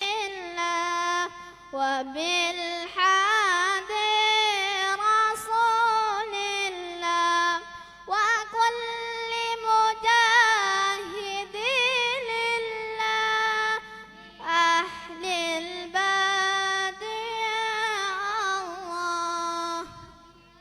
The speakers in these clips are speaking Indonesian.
لله وبالحادي رسول الله وكل مجاهد لله أهل البادية الله.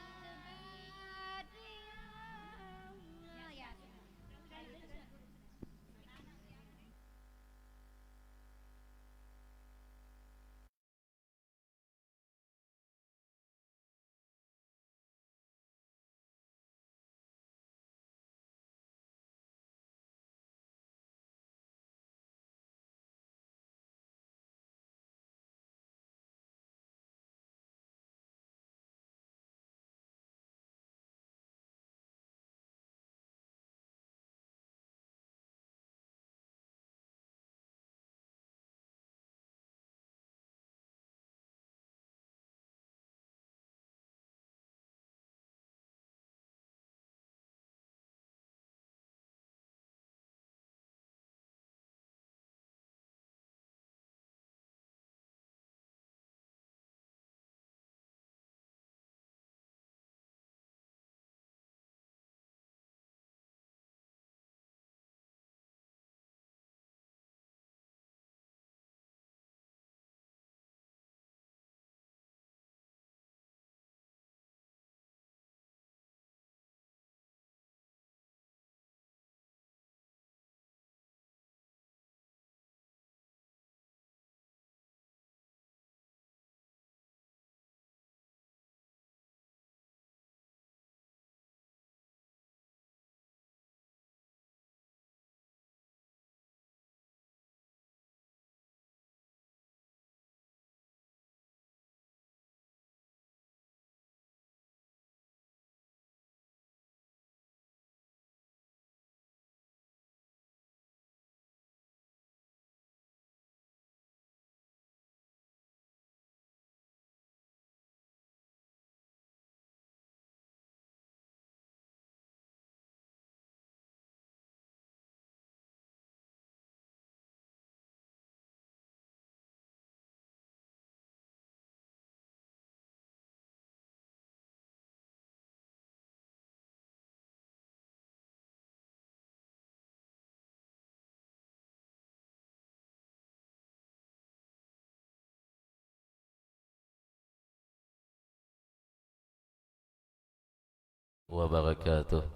Wabarakatuh.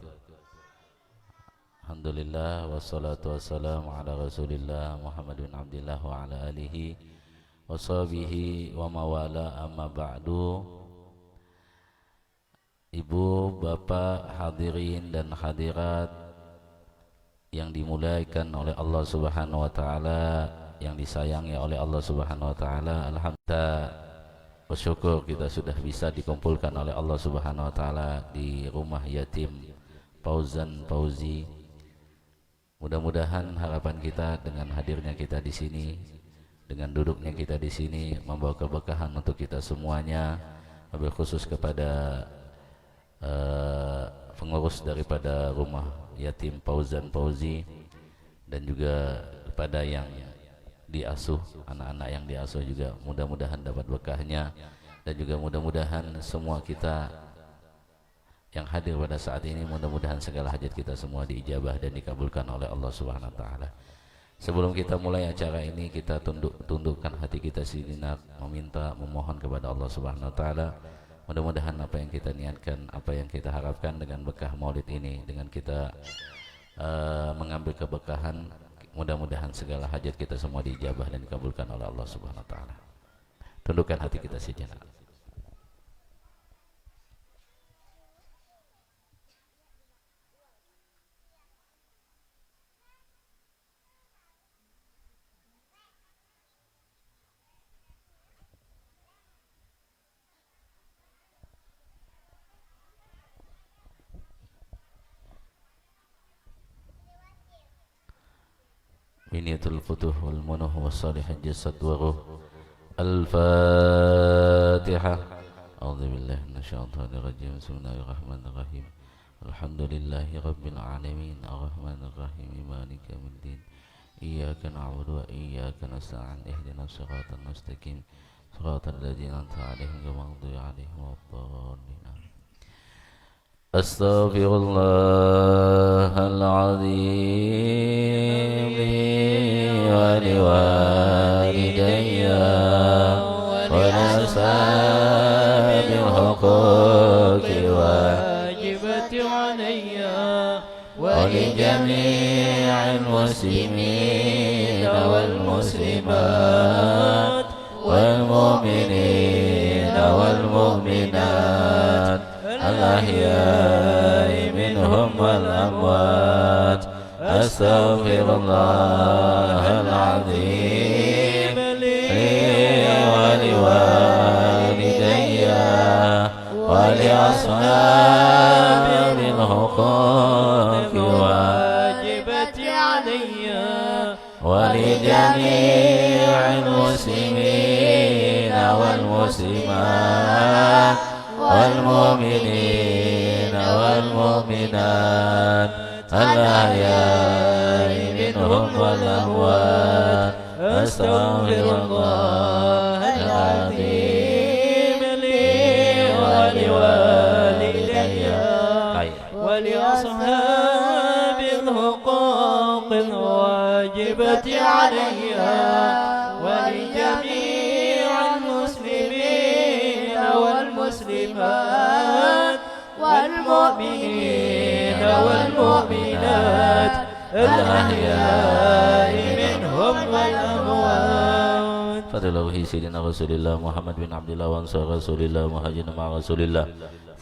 Alhamdulillah wassalatu wassalamu ala Rasulillah Muhammad bin Abdillah wa ala alihi wa sahbihi wa mawala amma ba'du. Ibu, bapak, hadirin dan hadirat yang dimuliakan oleh Allah Subhanahu wa taala, yang disayangi oleh Allah Subhanahu wa taala, alhamdulillah bersyukur kita sudah bisa dikumpulkan oleh Allah Subhanahu wa taala di rumah yatim Fauzan Fauzi. Mudah-mudahan harapan kita dengan hadirnya kita di sini, dengan duduknya kita di sini membawa keberkahan untuk kita semuanya, lebih khusus kepada pengurus daripada rumah yatim Fauzan Fauzi dan juga kepada yang diasuh, anak-anak yang diasuh juga mudah-mudahan dapat berkahnya, dan juga mudah-mudahan semua kita yang hadir pada saat ini mudah-mudahan segala hajat kita semua diijabah dan dikabulkan oleh Allah Subhanahu wa taala. Sebelum kita mulai acara ini, kita tundukkan hati kita sejenak, memohon kepada Allah Subhanahu wa taala. Mudah-mudahan apa yang kita niatkan, apa yang kita harapkan dengan berkah Maulid ini, dengan kita mengambil keberkahan, mudah-mudahan segala hajat kita semua diijabah dan dikabulkan oleh Allah Subhanahu wa taala. Tundukkan hati kita sejenak. Biniyatul futuh wal munuh wassalihat jasad wa ruh. Al-Fatihah. A'udzubillahi minasyaitonir rajim. Bismillahirrahmanirrahim. Alhamdulillahi rabbil alamin arrahmanir rahim maliki yaumiddin. إياك نعبد وإياك نستعين اهدنا الصراط المستقيم صراط الذين أنعمت عليهم غير المغضوب عليهم ولا الضالين. أستغفر الله العظيم لي ولوالدي ولأصحاب الحقوق واجبة علي ولجميع المسلمين والمسلمات والمؤمنين والمؤمنات الأحياء منهم والأموات. أستغفر الله العظيم لي ولوالدي ولأصحاب الحقوق واجبة علي ولجميع المسلمين والمسلمات والمؤمنين والمؤمنات الأحياء منهم والأموات. أستغفر الله العظيم لي ولوالدي ولأصحاب الحقوق الواجبة علي ولجميع المسلمين والمسلمات والمؤمنين والمؤمنات الأحياء منهم والأموات. فضله سيدنا رسول الله محمد بن عبد الله وأنصار رسول الله مهاجرين مع رسول الله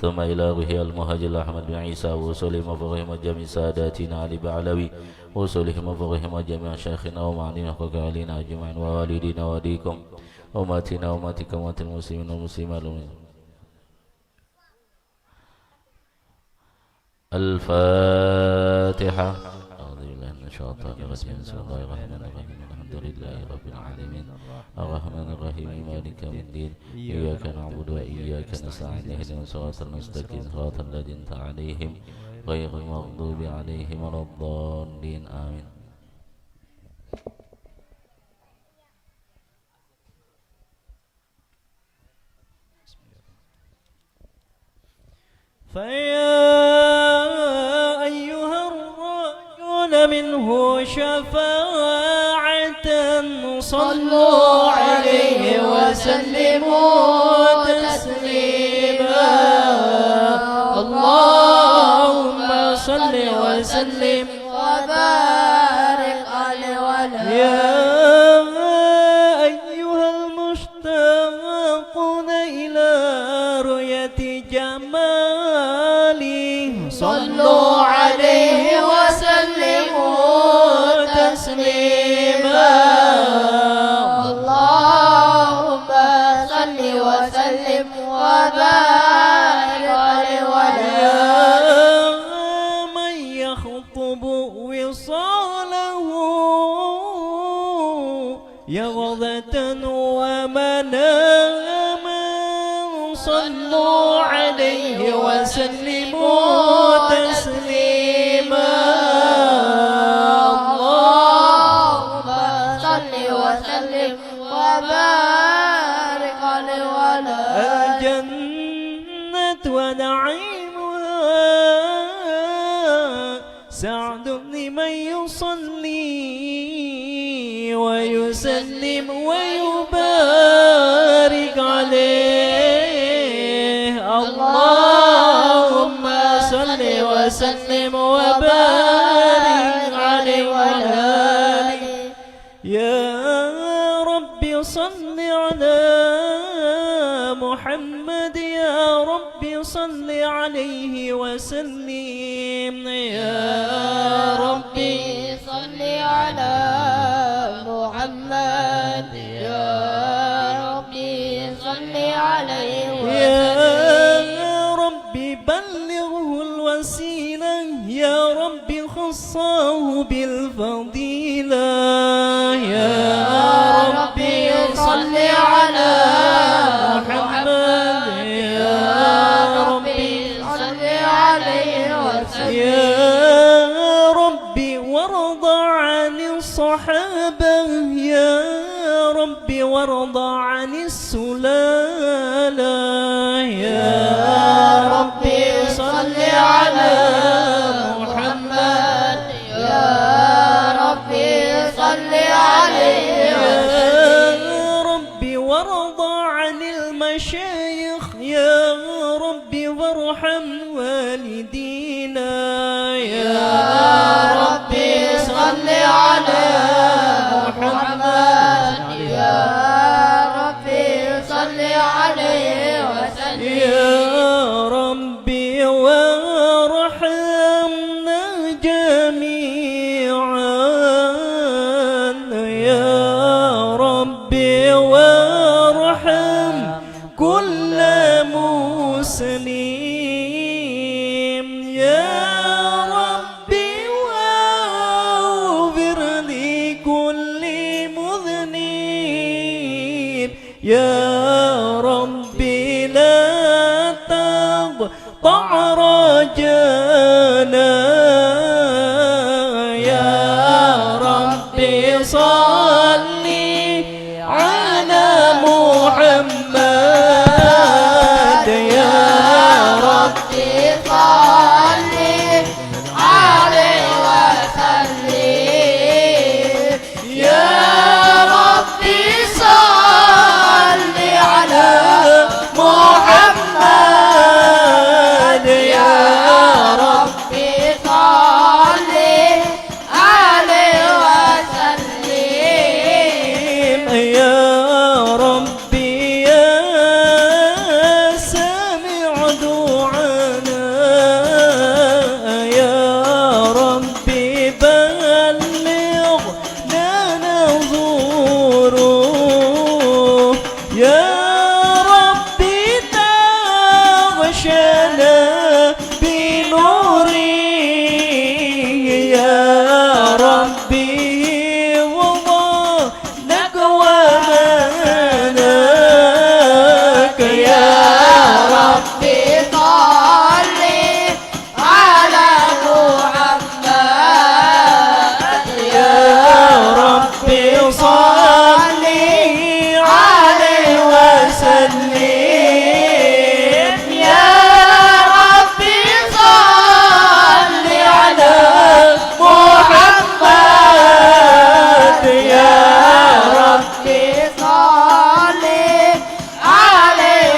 ثم إلى روح المهاجر أحمد بن عيسى وصولهم وفرهم جميع ساداتنا علي بعلوي وصولهم وفرهم جميع شيخنا ومعلمنا وكالينا أجمعين ووالدينا ووالديكم وأمتنا وأمتكم وأمة المسلمين والمسلمات. الفاتحة. أعوذ بالله من الشيطان الرجيم. بسم الله الرحمن الرحيم. الحمد لله رب العالمين الرحمن الرحيم مالك يوم الدين إياك نعبد وإياك نستعين اهدنا الصراط المستقيم صراط الذين أنعمت عليهم غير المغضوب عليهم ولا الضالين آمين. فيا أيها الراجون منه شفاعة صلوا عليه وسلموا تسليما. اللهم صل وسلم وبارك عليه وعلى يا أيها المشتاقون إلى رؤية جماله صلوا عليه وسلموا تسليما. اللهم صل وسلم وبارك عليه وعلى من يخطب وصاله يغضة ومناما صلوا عليه وسلموا تسليما. اللهم صل وسلم وبارك عليه وعلى الجنة ونعيمها سعد لمن يصلي ويسلم ويبارك عليه. اللهم صل وسلم وبارك عليه وعلى آله. يا رب صل على محمد يا رب صل عليه وسلم. يا ربي صل على محمد يا ربي صل عليه يا وسلم. ربي بلغه الوسيلة يا ربي خصه بالفضيلة. يا ربي صل على محمد يا ربي صل عليه وسلم. يا ربي وارض عن الصحابة ربي وارض عن السلالة يا ربي صل على محمد يا ربي صل عليه يا ربي وارض عن المشايخ يا ربي وارحم والدينا يا ربي صل على محمد يا ربي صل عليه وسلم يا ربي وارحمنا جميعا يا ربي وارحم كل مسلم يا ربي واغفر لكل مذنب يا ربي لا تقطع رجانا يا ربي صل على محمد يا ربي صل عليه وسلم يا ربي صل على محمد يا ربي صل عليه وسلم يا ربي يا سامع دعانا يا ربي بلغنا نزوره يا ربي تغشنا بنوره يا ربي وضعنك ومناك يا ربي صل على محمد يا ربي صل عليه وسلم يا ربي صل على محمد يا ربي صل عليه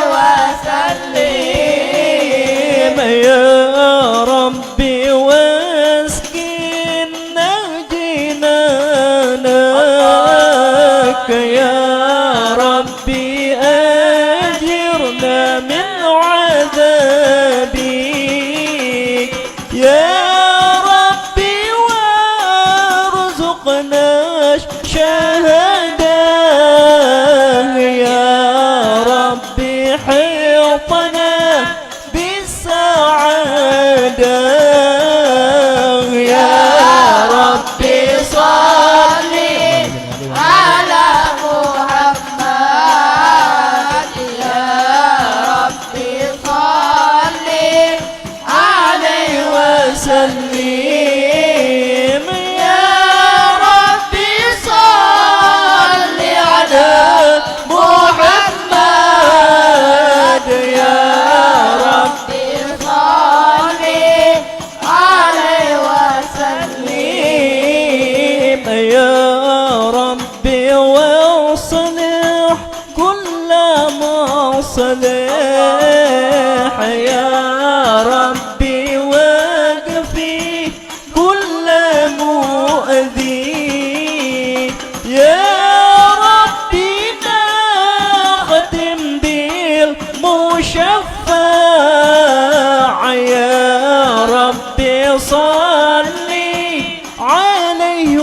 وسلم يا ربي واسكننا جنانك يا ربي أجرنا من عذابك يا ربي وارزقنا شهادة يا ربي حيطنا بالسعادة يا ربي صل على محمد يا ربي صل عليه وسلم يا ربي صل على محمد يا ربي صل عليه وسلم يا ربي واصلح كل مصلح يا ربي واكفي كل مؤذي يا ربي نختم بالمشفع يا ربي صلي عليه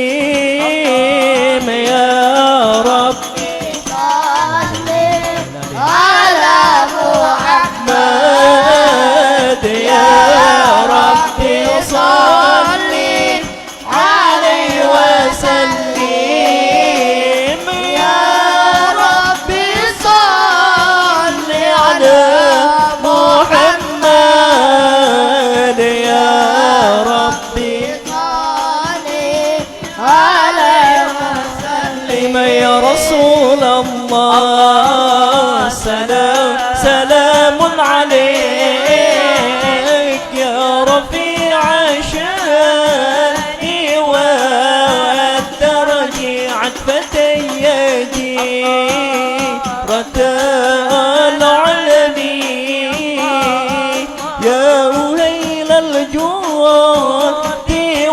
وسلم يا ربي صل يا رسول الله سلام عليك يا رفيع شاني والدرج عتبة يدي العالمين يا أهيل الجود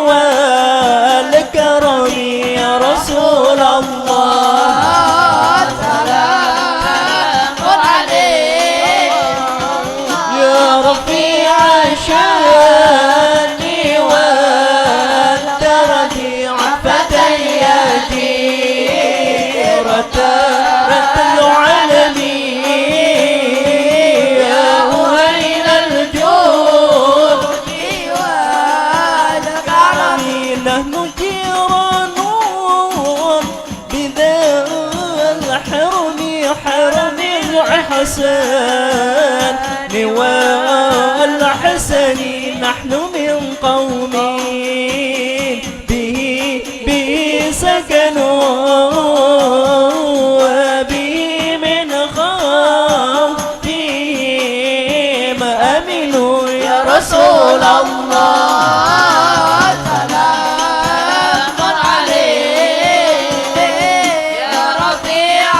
والكرم يا رسول الله سلام عليك يا رفيع شاني والدرج عفة يدي العالمين يا أهيل الجود والكرم نحن جيران بذا الحرم حرم الحسن والحسن نحن من قوم به سكنوا وبه من خوفهم أمنوا يا رسول الله سلام عليك يا رفيع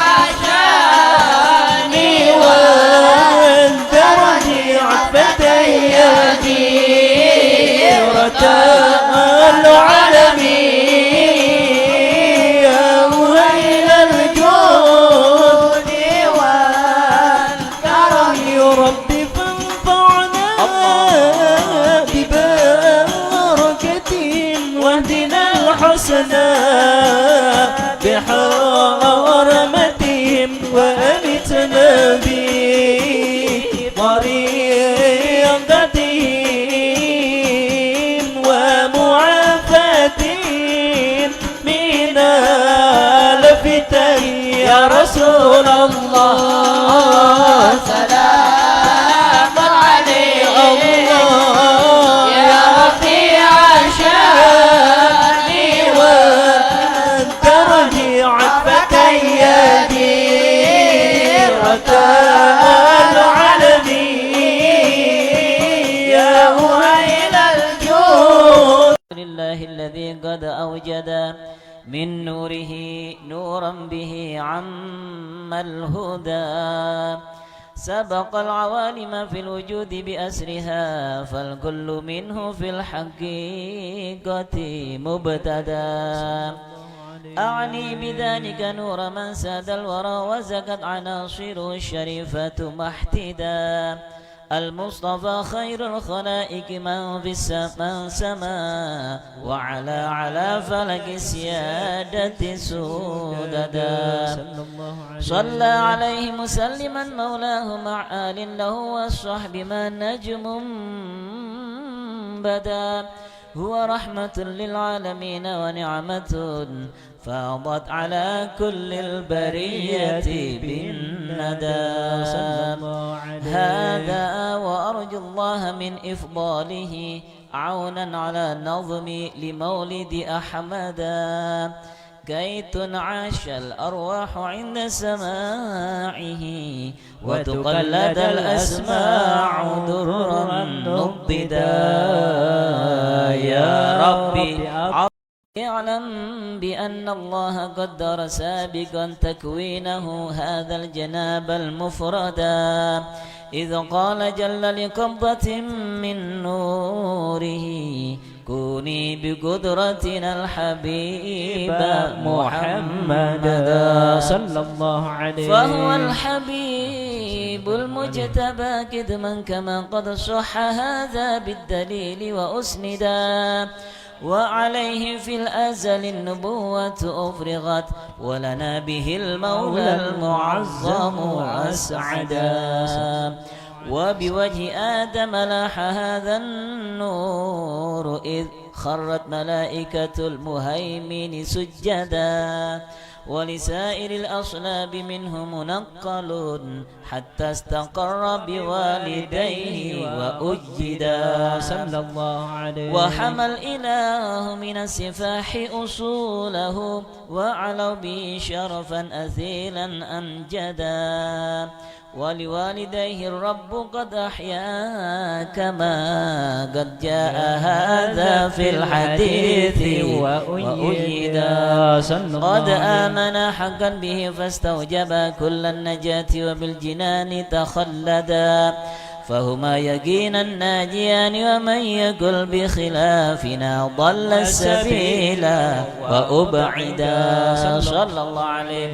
شاني والدرج عفة يدي العالمين يا أهيل الجود والكرم يا ربي فانفعنا ببركة واهدنا الحسنى بحرمتهم وأمتنا بطريقتهم ومعافاتهم من الفتن يا رسول الله سلام عليك الله يا رفيع شاني والدرج عفة يدي العالمين يا أهيل الجود لله الذي قد أوجد من نوره نورا به عم الهدى سبق العوالم في الوجود بأسرها فالكل منه في الحقيقة مبتدى أعني بذلك نور من ساد الورى وزكت عناصره الشريفة محتدا المصطفى خير الخلائق من في السماء سما على فلك السيادة سوددا صلى عليه مسلما مولاه مع آل له والصحب ما نجم بدا هو رحمة للعالمين ونعمة فاضت على كل البرية بالندى هذا وأرجو الله من إفضاله عونا على نظم لمولد أحمدا كي تنعش الأرواح عند سماعه وتقلد الأسماع درا نضدا يا ربي اعلم بأن الله قدر سابقا تكوينه هذا الجناب المفردا إذ قال جل لقبضة من نوره كوني بقدرتنا الحبيب محمدا صلى الله عليه فهو الحبيب المجتبى كدما كما قد صح هذا بالدليل وأسندا وعليه في الأزل النبوة أفرغت ولنا به المولى المعظم أسعدا وبوجه آدم لاح هذا النور إذ خرت ملائكة المهيمن سجدا ولسائر الأصلاب منه منقل حتى استقر بوالديه وأجدا صلى الله عليه وحمى الإله من السفاح أصوله وعلوا به شرفا أثيلا أمجدا ولوالديه الرب قد أحيا كما قد جاء هذا في الحديث وأيدا قد آمن حقا به فاستوجب كل النجاة وبالجنان تخلدا فهما يقينا ناجيان ومن يقل بخلافنا ضل السبيل وأبعدا صلى الله عليه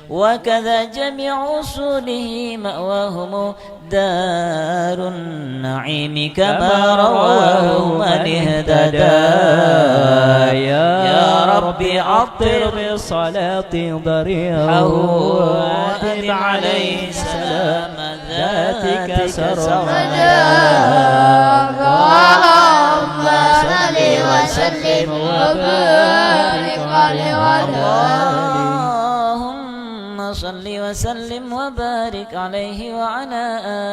وكذا جميع أصوله مأواهم دار النعيم كما رواه من اهتدى يا ربي عطر بالصلاة ضريعه وأدم عليه سلام ذاتك سرمدا اللهم صل وسلم وبارك عليه وعلى اللهم صل وسلم وبارك عليه وعلى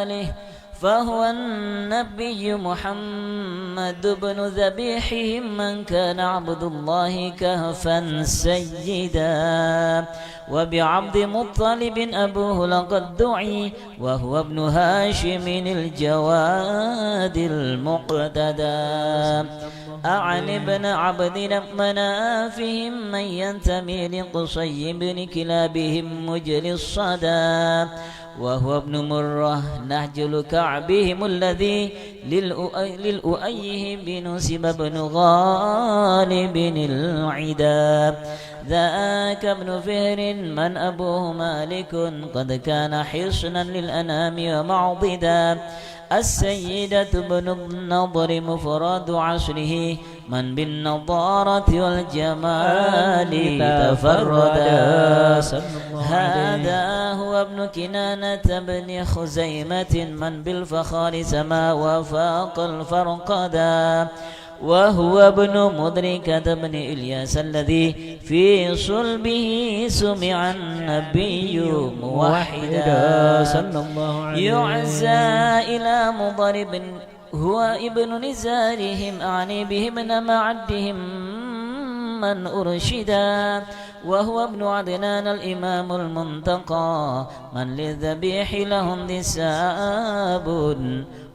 آله فهو النبي محمد بن ذبيحهم من كان عبد الله كهفا سيدا وبعبد مطلب أبوه لقد دعي وهو ابن هاشم الجواد المقتدى أعن ابن عبد منافهم من ينتمي لقصي بن كلابهم مجلي الصدى وهو ابن مرة نهجل كعبهم الذي للؤيه بنسب بن غالب العدا ذاك ابن فهر من أبوه مالك قد كان حصنا للأنام ومعضدا السيدة بن النضر مفرد عصره من بالنضارة والجمال تفردا هذا هو ابن كنانة بن خزيمة من بالفخار سما وفاق الفرقدا وهو ابن مدركة بن إلياس الذي في صلبه سمع النبي موحدا يعزى إلى مضرب هو ابن نزارهم أعني بهم ابن معدهم من أرشدا وهو ابن عدنان الإمام المنتقى من للذبيح لهم نساب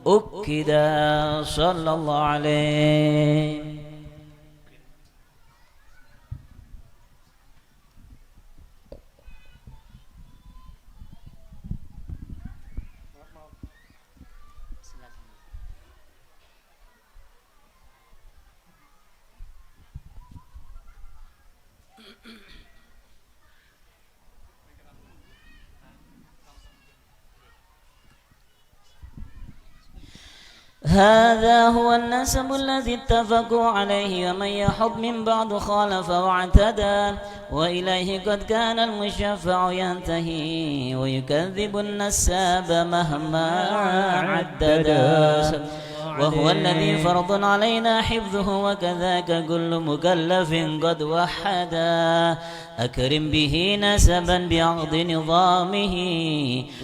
أكدا صلى الله عليه هذا هو النسب الذي اتفقوا عليه ومن يحض من بعد خالف واعتدى وإليه قد كان المشفع ينتهي ويكذب النساب مهما عددا وهو الذي فرض علينا حفظه وكذاك كل مكلف قد وحدا أكرم به نسبا بعقد نظامه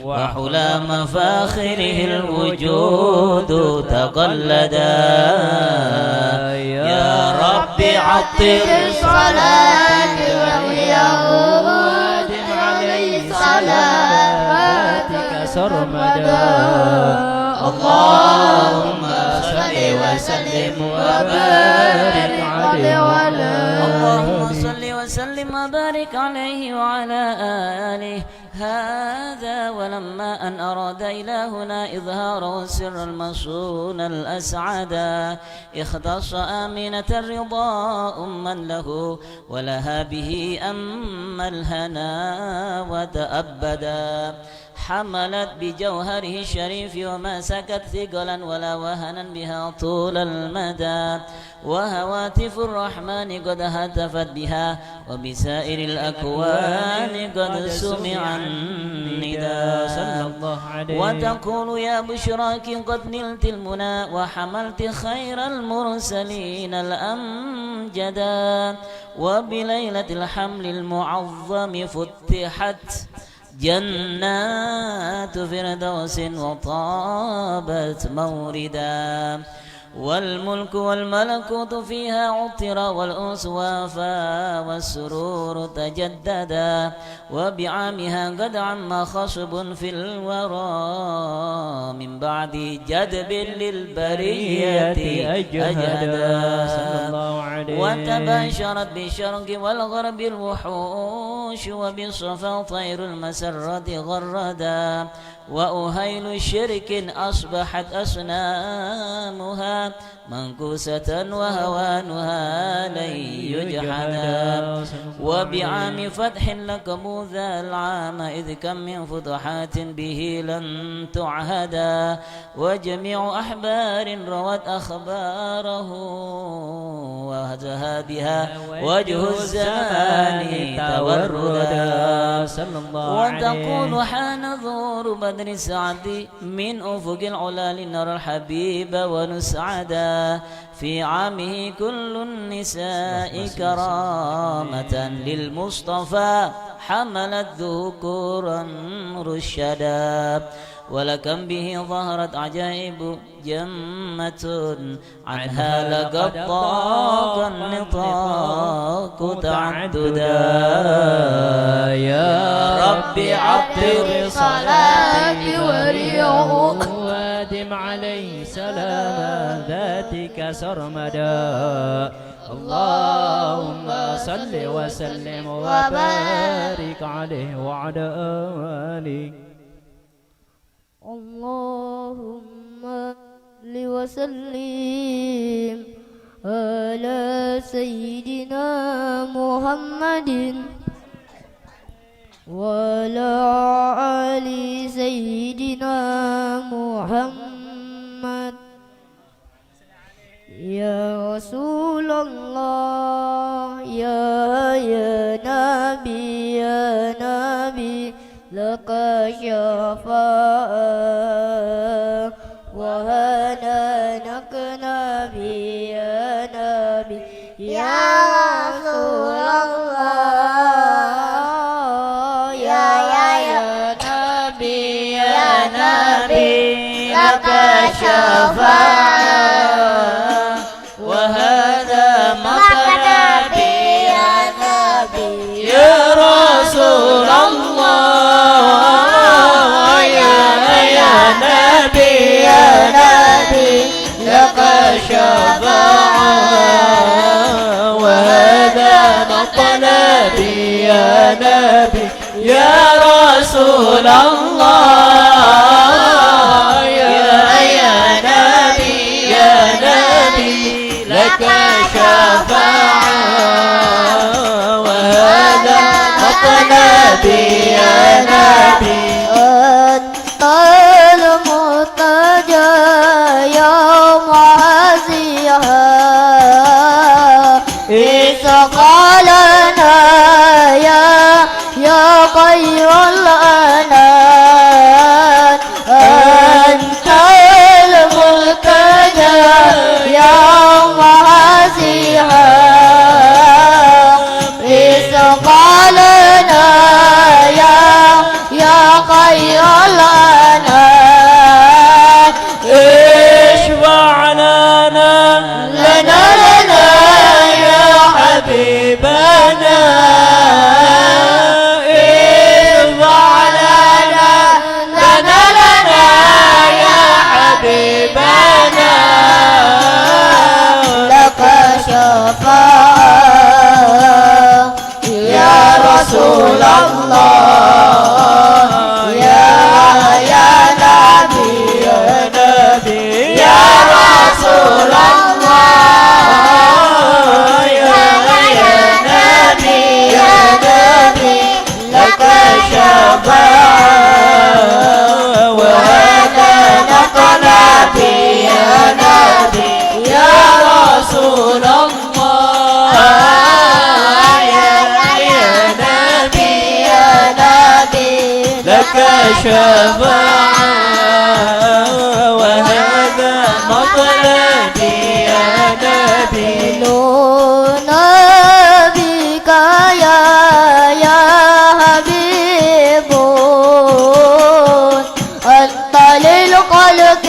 وحلى مفاخره الوجود تقلدا يا رب عطر الصلاة واليهود عليه صلاتك سرمدا اللهم صل وسلم وبارك عليه وعلى اللهم صل وسلم وبارك عليه وعلى آله هذا ولما أن أراد إلهنا إظهار السر المصون الأسعدا اختص آمنة الرضا أما له ولها به أما الهنا وتأبدا حملت بجوهره الشريف وما سكت ثقلا ولا وهنا بها طول المدى وهواتف الرحمن قد هتفت بها وبسائر الأكوان قد سمع النداء وتقول يا بشراك قد نلت المنى وحملت خير المرسلين الأمجدا وبليلة الحمل المعظم فتحت جنات فردوس وطابت موردا والملك والملكوت فيها عطر والأنس وافى والسرور تجددا وبعامها قد عم خصب في الورى من بعد جدب للبرية أجهدا وتباشرت بالشرق والغرب الوحوش وبالصفا طير المسرة غردا وأهيل الشرك أصبحت أصنامها منكوسة وهوانها لن يجحدا وبعام فتح لكم ذا العام إذ كم من فتحات به لن تعهدا وجميع أحبار روت أخباره وهزها بها وجه الزمان توردا وتقول حان ظهور بدر السعد من أفق العلا لنرى الحبيب ونسعدا في عامه كل النساء كرامة للمصطفى حملت ذكورا رشدا ولكم به ظهرت عجائب جمة عنها لقد ضاق النطاق تعددا يا رب عطر صلاتي وريعه وادم عليه سلام ذاتك سرمدا اللهم صل وسلم وبارك عليه وعلى آله اللهم صل وسلم على سيدنا محمد وعلى آل سيدنا محمد يا رسول الله يا نبي يا نبي لك شفاعة وهنانك نبي يا نبي يا رسول الله يا نبي يا نبي لك شفاعة وهذا مقام يا نبي يا رسول الله يا نبي يا نبي لك شفاعة وهذا مطلبي يا نبي يا رسول الله يا نبي يا نبي لك شفاعة وهذا مطلبي يا نبي أنت المرتجى يوم عزيها إذ قالنا يا خير الأنام أنت المرتجى يوم عزيها إذ قالنا يا خير الأنام اشفع لنا يا حبيبنا اشفع لنا يا حبيبنا لك شفاعة يا رسول الله يا نبي يا رسول الله يا نبي لك شفاعة رسول الله يا نبي يا نبي لك شفاعة وهذا مطلبي يا نبي نبيك يا حبيب أنت للخلق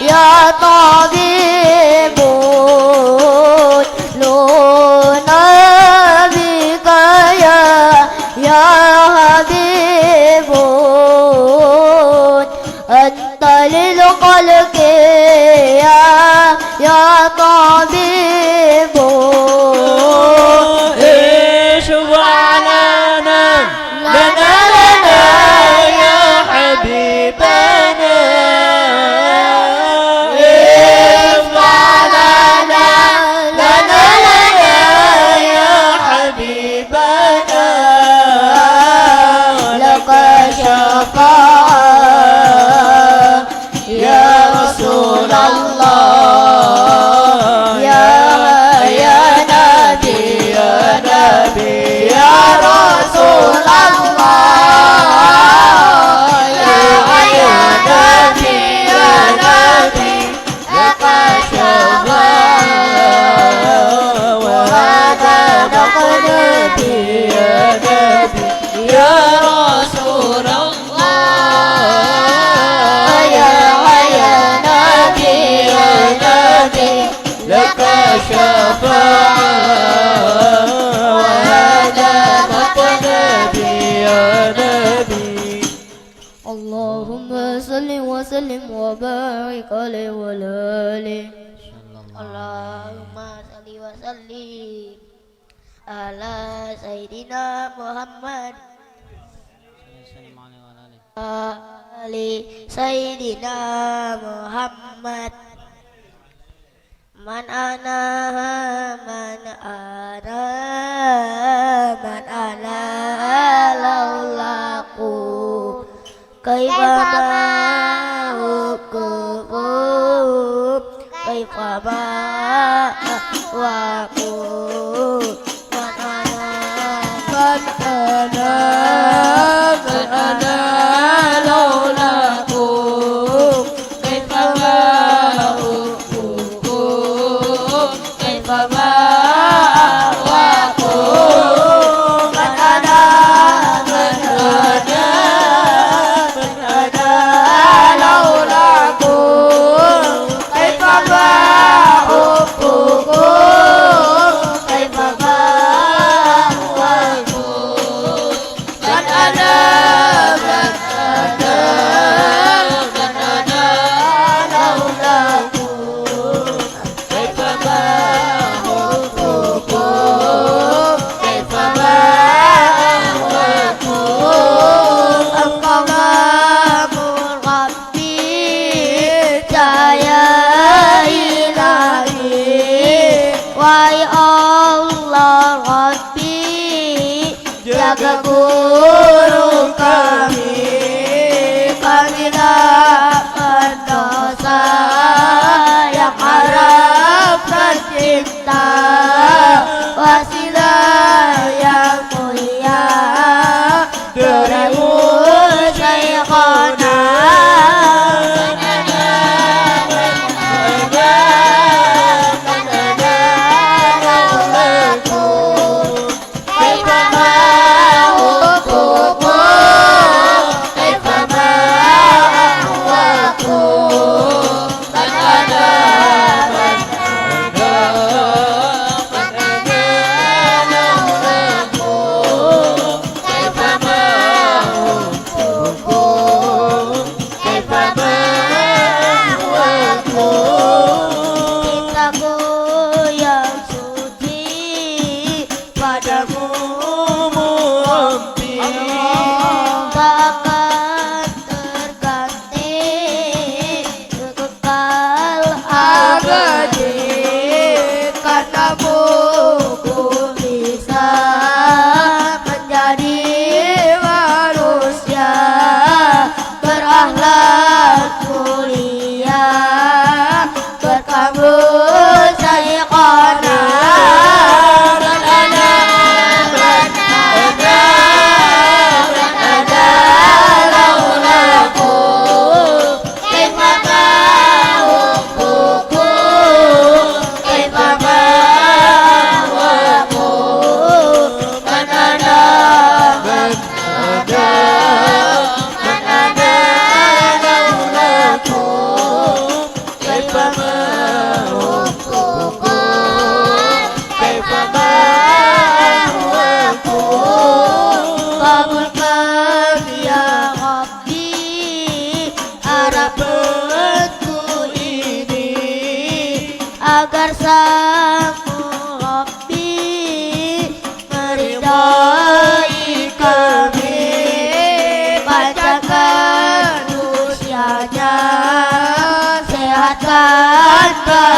يا طبيب نبيك يا حبيب أنت للخلق يا طبيب اشفع لنا يا حبيبنا اشفع لنا يا حبيبنا لك شفاعة يا رسول الله يا نبي يا رسول الله يا نبي لك شفاعة وهذا مطلبي يا نبي يا رسول الله يا نبي لك شفاعة وهذا مطلبي يا نبي اللهم صل وسلم وبارك عليه وعلى آله اللهم صل وسلم على سيدنا محمد Ali Sayyidina Muhammad Man ana laulaku Kaifa ma'ukubu Kaifa ma'waku Man ana laulaku Kaifa ma'ukubu Kaifa ma'waku Man ana laulaku Kaifa ma'ukubu Kaifa ma'waku Man ana laulaku Kaifa ma'ukubu Kaifa ma'waku Engkau Rabbi Jaya ilahi Wahai Allah Rabbi Jaga guru kami Kami dapat dosa Yang harap tercipta Wasilah yang mulia Darimu Syekhona laulaku Kaifa ma'ukubu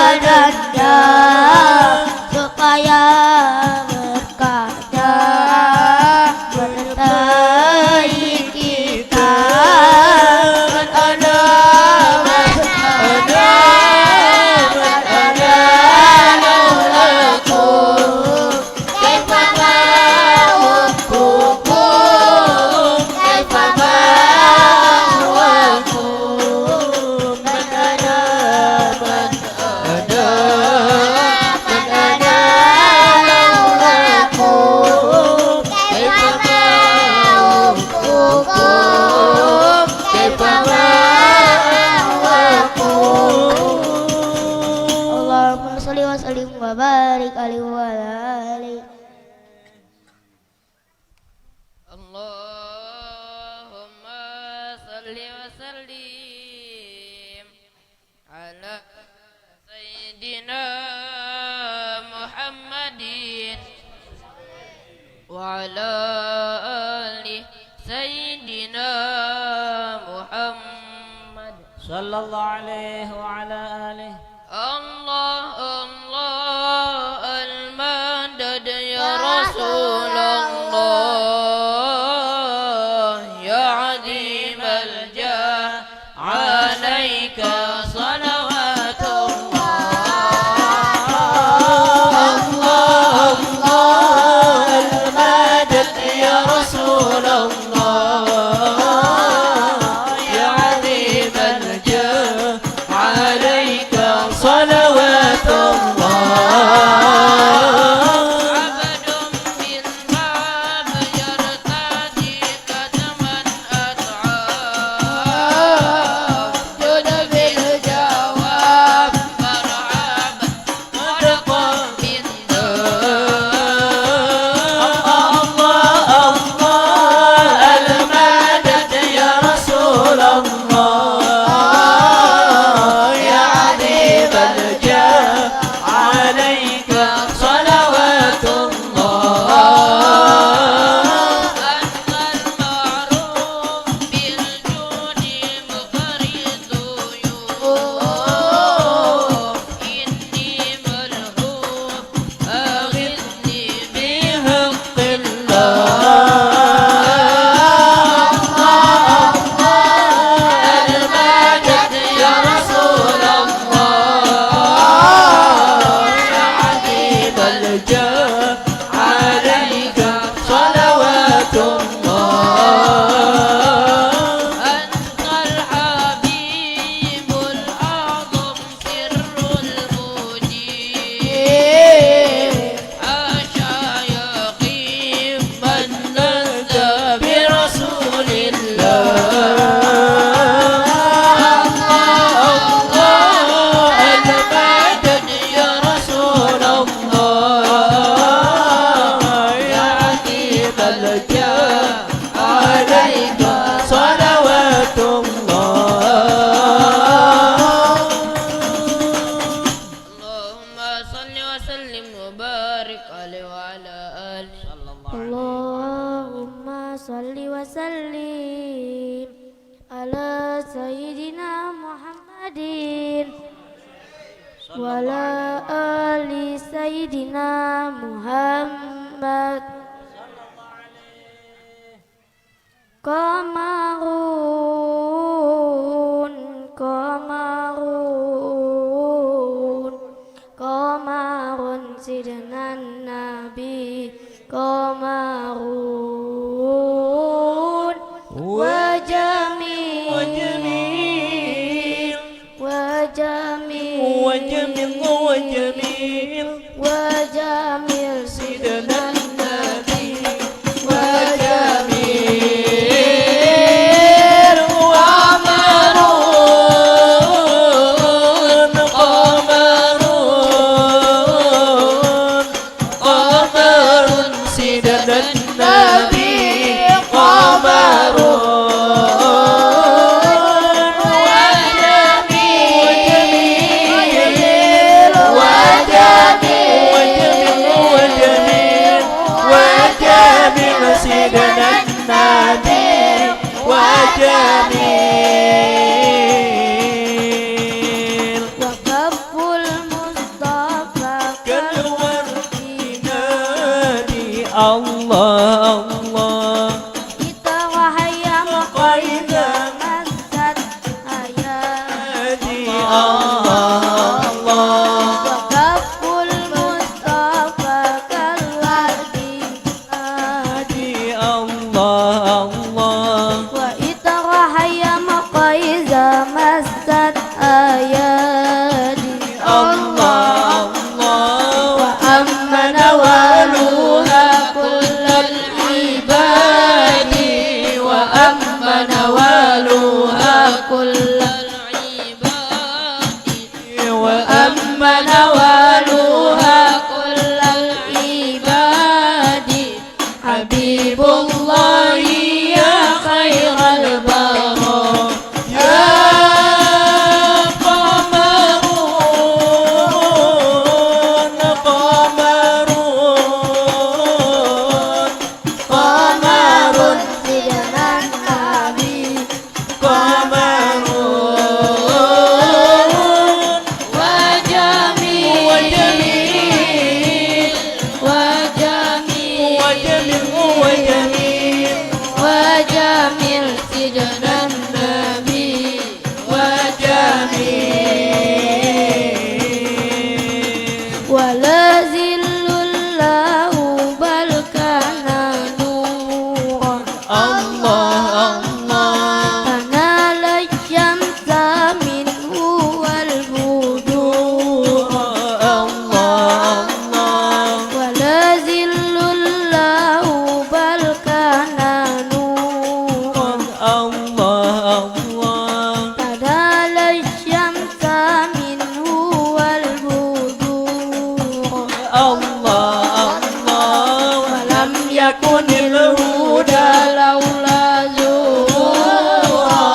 badannya supaya berkahnya menyertai kita. Allahumma sholli wa sallim wa barik alaihi wa alihi. Allahumma salli wa sallim ala sayyidina Muhammadin wa ala ali sayyidina Muhammad sallallahu alaihi wa ala alihi. Allah Allah al-madad ya Rasulullah ya azim al-jah alaika salawatullah. Allah Allah al-madad ya Rasulullah ya azim al-jah alaika Allahumma salli wa sallim ala sayyidina Muhammadin wa ala ali sayyidina Muhammad. Qamarun qamarun qamarun sidna nabi qamarun wa jamil wa jamil wa jamil wa jamil wa jamil wa jamil sidna nabi wa jamil jamil wa kaful الله الله تنال الشمس منه والبدور الله الله ولا ذل له بل كان نورا الله الله تنال الشمس منه والبدور الله الله ولم يكن الهدى لولا زورا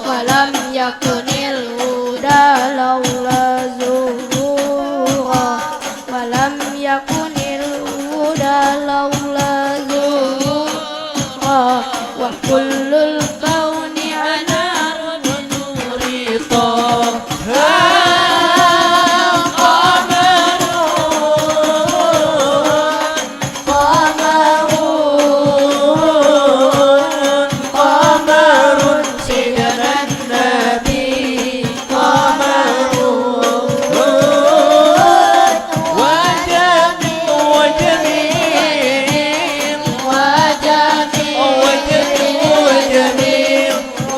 ولم يكن الهدى لولا زورا ولم يكن الهدى لولا زورا وكل الكون أنار بنور طه قمر سيدنا النبي قمر وجميل وجميل وجميل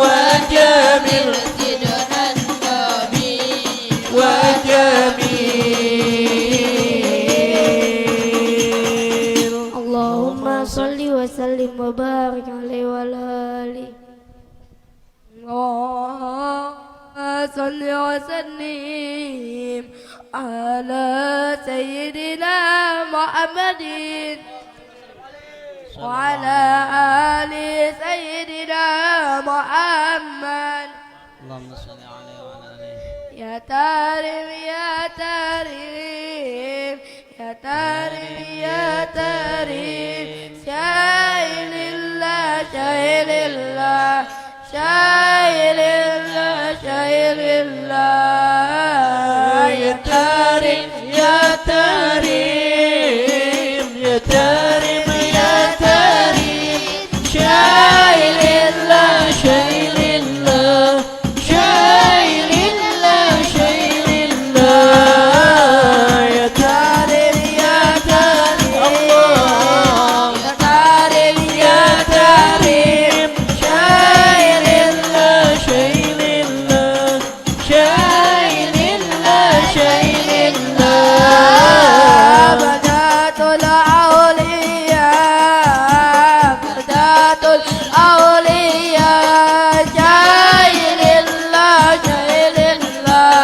وجميل سيدنا النبي وجميل اللهم صل وسلم وبارك عليه وعلى آله اللهم صل وسلم على سيدنا محمد وعلى آل سيدنا محمد اللهم صل عليه وعلى آله يا تارم يا تارم يا تارم يا تارم شايل الله شايل الله شايل الله شايل الله يا تارم يا تارم يا تارم يا تارم شايل الله شايل الله شايل الله شايل الله يا تارم يا تارم الله يا تارم يا تارم شايل الله شايل الله شايل الله شايل الله بدات الأولياء بدات الأولياء شايل الله شايل الله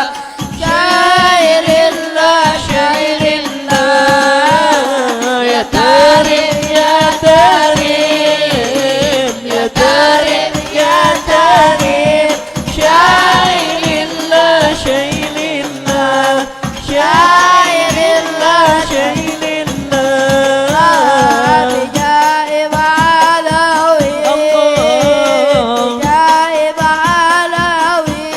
شايل الله شايل الله يا تارم يا تارم يا تارم يا تارم شايل الله شايل الله شايل الله شايل الله بجائب علوي بجائب علوي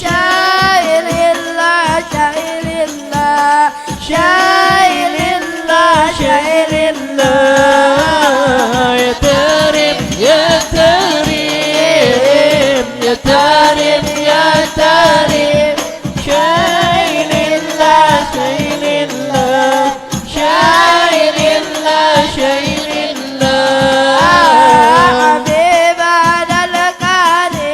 شايل الله شايل الله شايل الله شايل الله يا تارم يا تارم يا تارم يا تارم شايل الله شايل الله شايل الله شايل الله حبيبنا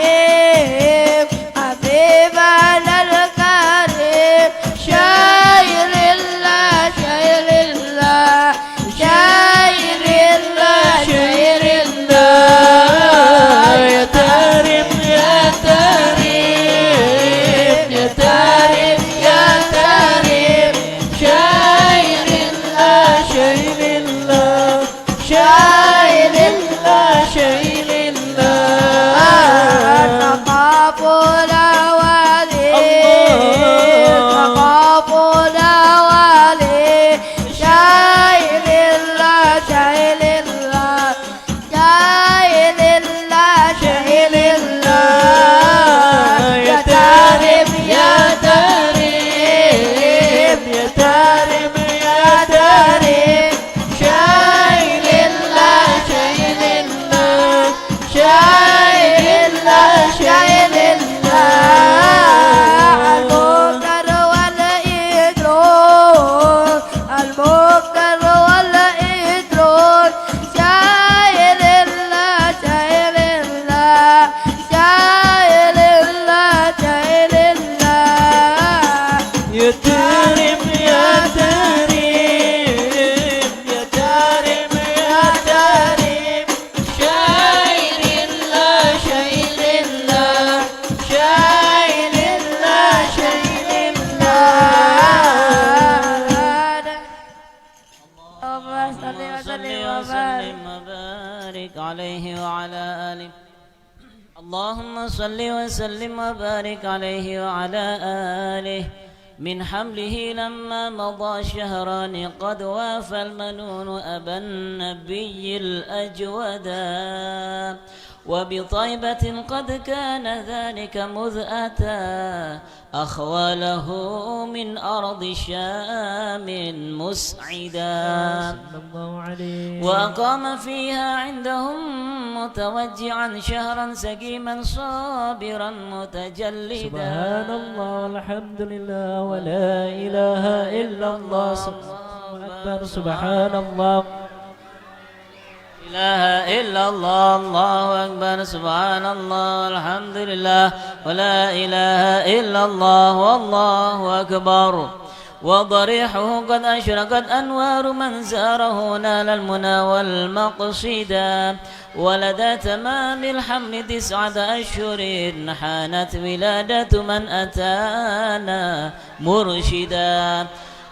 الكريم حبيبنا الكريم شايل الله شايل الله شايل الله شايل الله يا تارم يا تارم يا تارم يا تارم شايل الله شايل الله شايل الله شايل الله تقابل والي الله. تقابل والي شايل الله شايل الله شايل الله شايل الله يا تارم يا تارم يا تارم يا تارم شايل الله شايل الله شايل الله شايل المكر والإدرون شايل الله وبارك عليه وعلى آله. اللهم صل وسلم وبارك عليه وعلى آله. من حمله لما مضى شهران قد وافى المنون أبا النبي الأجودا، وبطيبة قد كان ذلك مذ أتى أخواله من أرض شام مسعدا، وأقام فيها عندهم متوجعا شهرا سقيما صابرا متجلدا. سبحان الله والحمد لله ولا إله إلا الله أكبر. سبحان الله لا إله إلا الله الله أكبر. سبحان الله الحمد لله ولا إله إلا الله والله أكبر. وضريحه قد أشرقت أنوار من زاره نال المنى والمقصدا، ولدى تمام الحمل 9 أشهر حانت ولادة من أتانا مرشدا،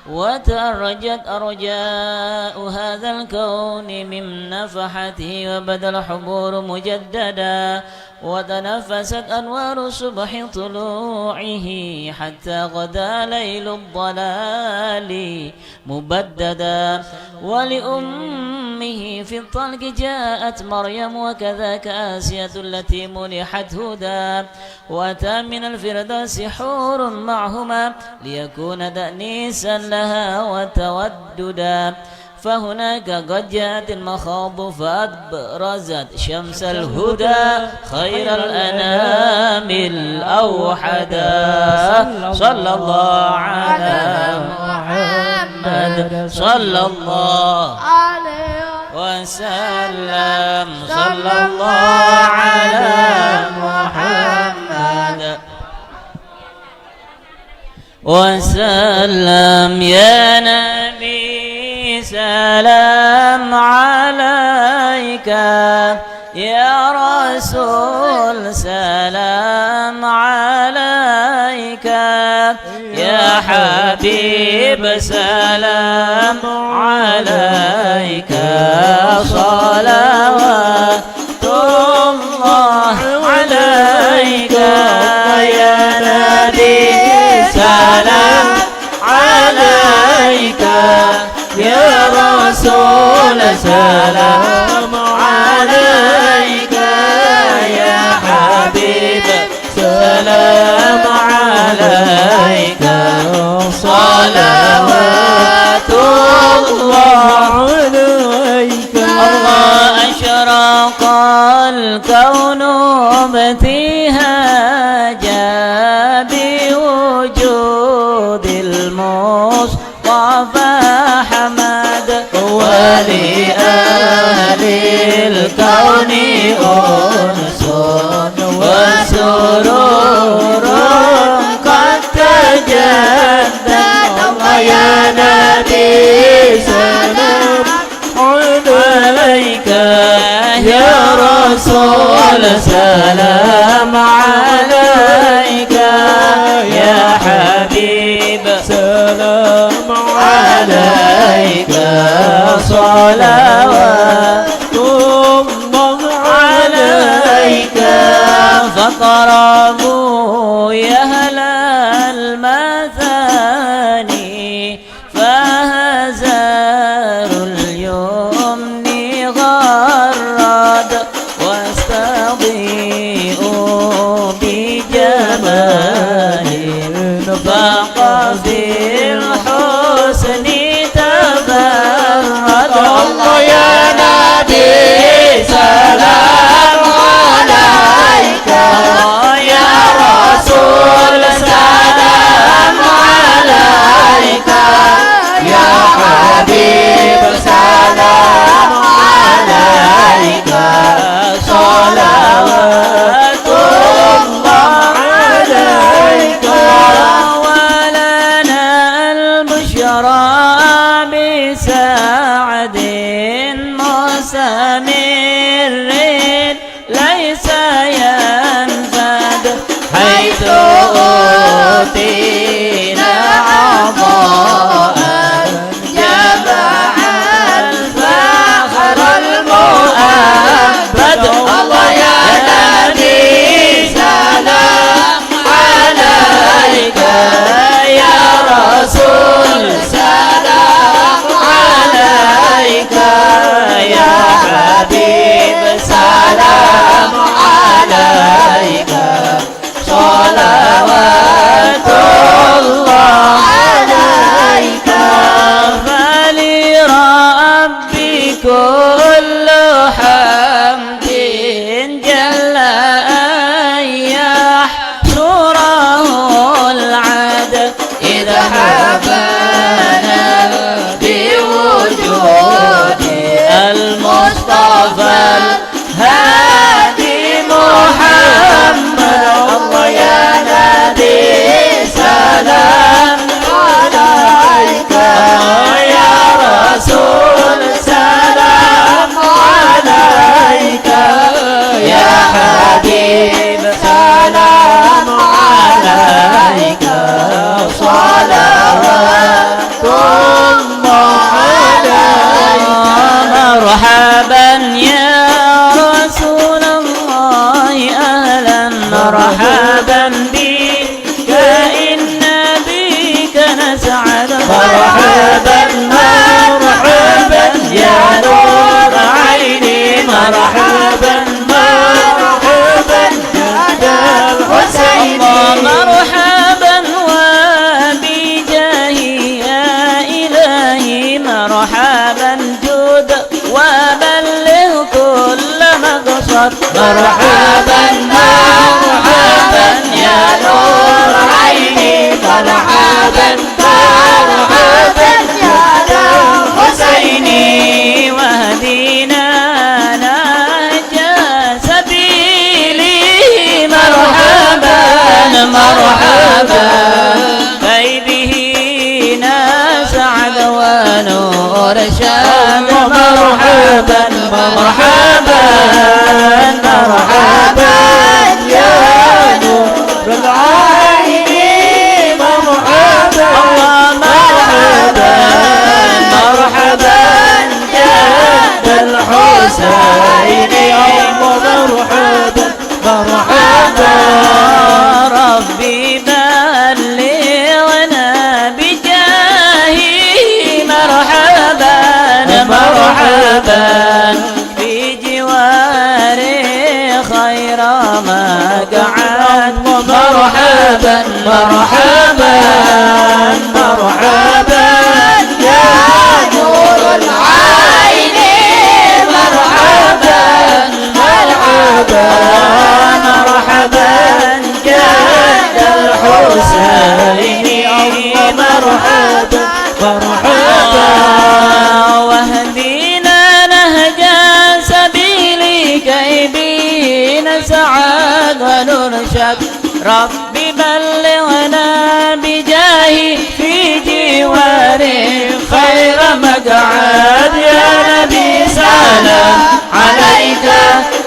وتأرجت أرجاء هذا الكون من نفحته وبدا الحبور مجددا، وتنفست أنوار صبح طلوعه حتى غدا ليل الضلال مبددا. ولأمه في الطلق جاءت مريم وكذاك آسية التي منحت هدى، وأتى من الفردوس حور معهما ليكون تأنيسا لها وتوددا. فهناك قد جاءت المخاض فأبرزت شمس الهدى خير الأنام الأوحدا. صلى الله على محمد صلى الله عليه وسلم. صلى الله على محمد وسلم. يا نبي سلام عليك، يا رسول سلام عليك، يا حبيب سلام عليك. صلوات الله عليك يا نبي سلام عليك، يا رسول سلام عليك، يا حبيب سلام عليك. صلوات الله عليك. الله أشرق الكون ابتهاجا بوجود المصطفى حمد، ولأهل الكون أنس وسرور قد تجدد. الله يا نبي سلام عليك، يا رسول سلام عليك، يا حبيب سلام عليك. صلوات الله عليك. فقربوا يا أهل المثاني فهزار اليمن غرد، واستضيئوا بجمال فقد الحسن تبرد. الله يا نبي سلام عليك، يا رسول سلام عليك، يا حبيب سلام عليك. صلوات الله عليك. ولنا البشرى بسعد مستمر ليس ينفد، حيث أوتينا عطاء جمع الفخر المؤمن. مرحبا مرحبا يا نور عيني مرحبا مرحبا يا حسيني واهدينا نهج سبيلي مرحبا مرحبا بيده نسعد ونور شاد مرحبا مرحبا مرحبا يا نور العين مرحبا مرحبا مرحبا جد الحسين مرحبا مرحبا ربي بلغنا بجاهه مرحبا مرحبا في جواره خير ما قعد مرحبا مرحبا مرحبا يا نور العين مرحبا مرحبا مرحبا جد الحسين مرحبا مرحبا واهدينا نهج سبيلك كي نسعد ونرشد ربي بلغنا بجاهي في جواره خير مقعد يا نبي سلام عليك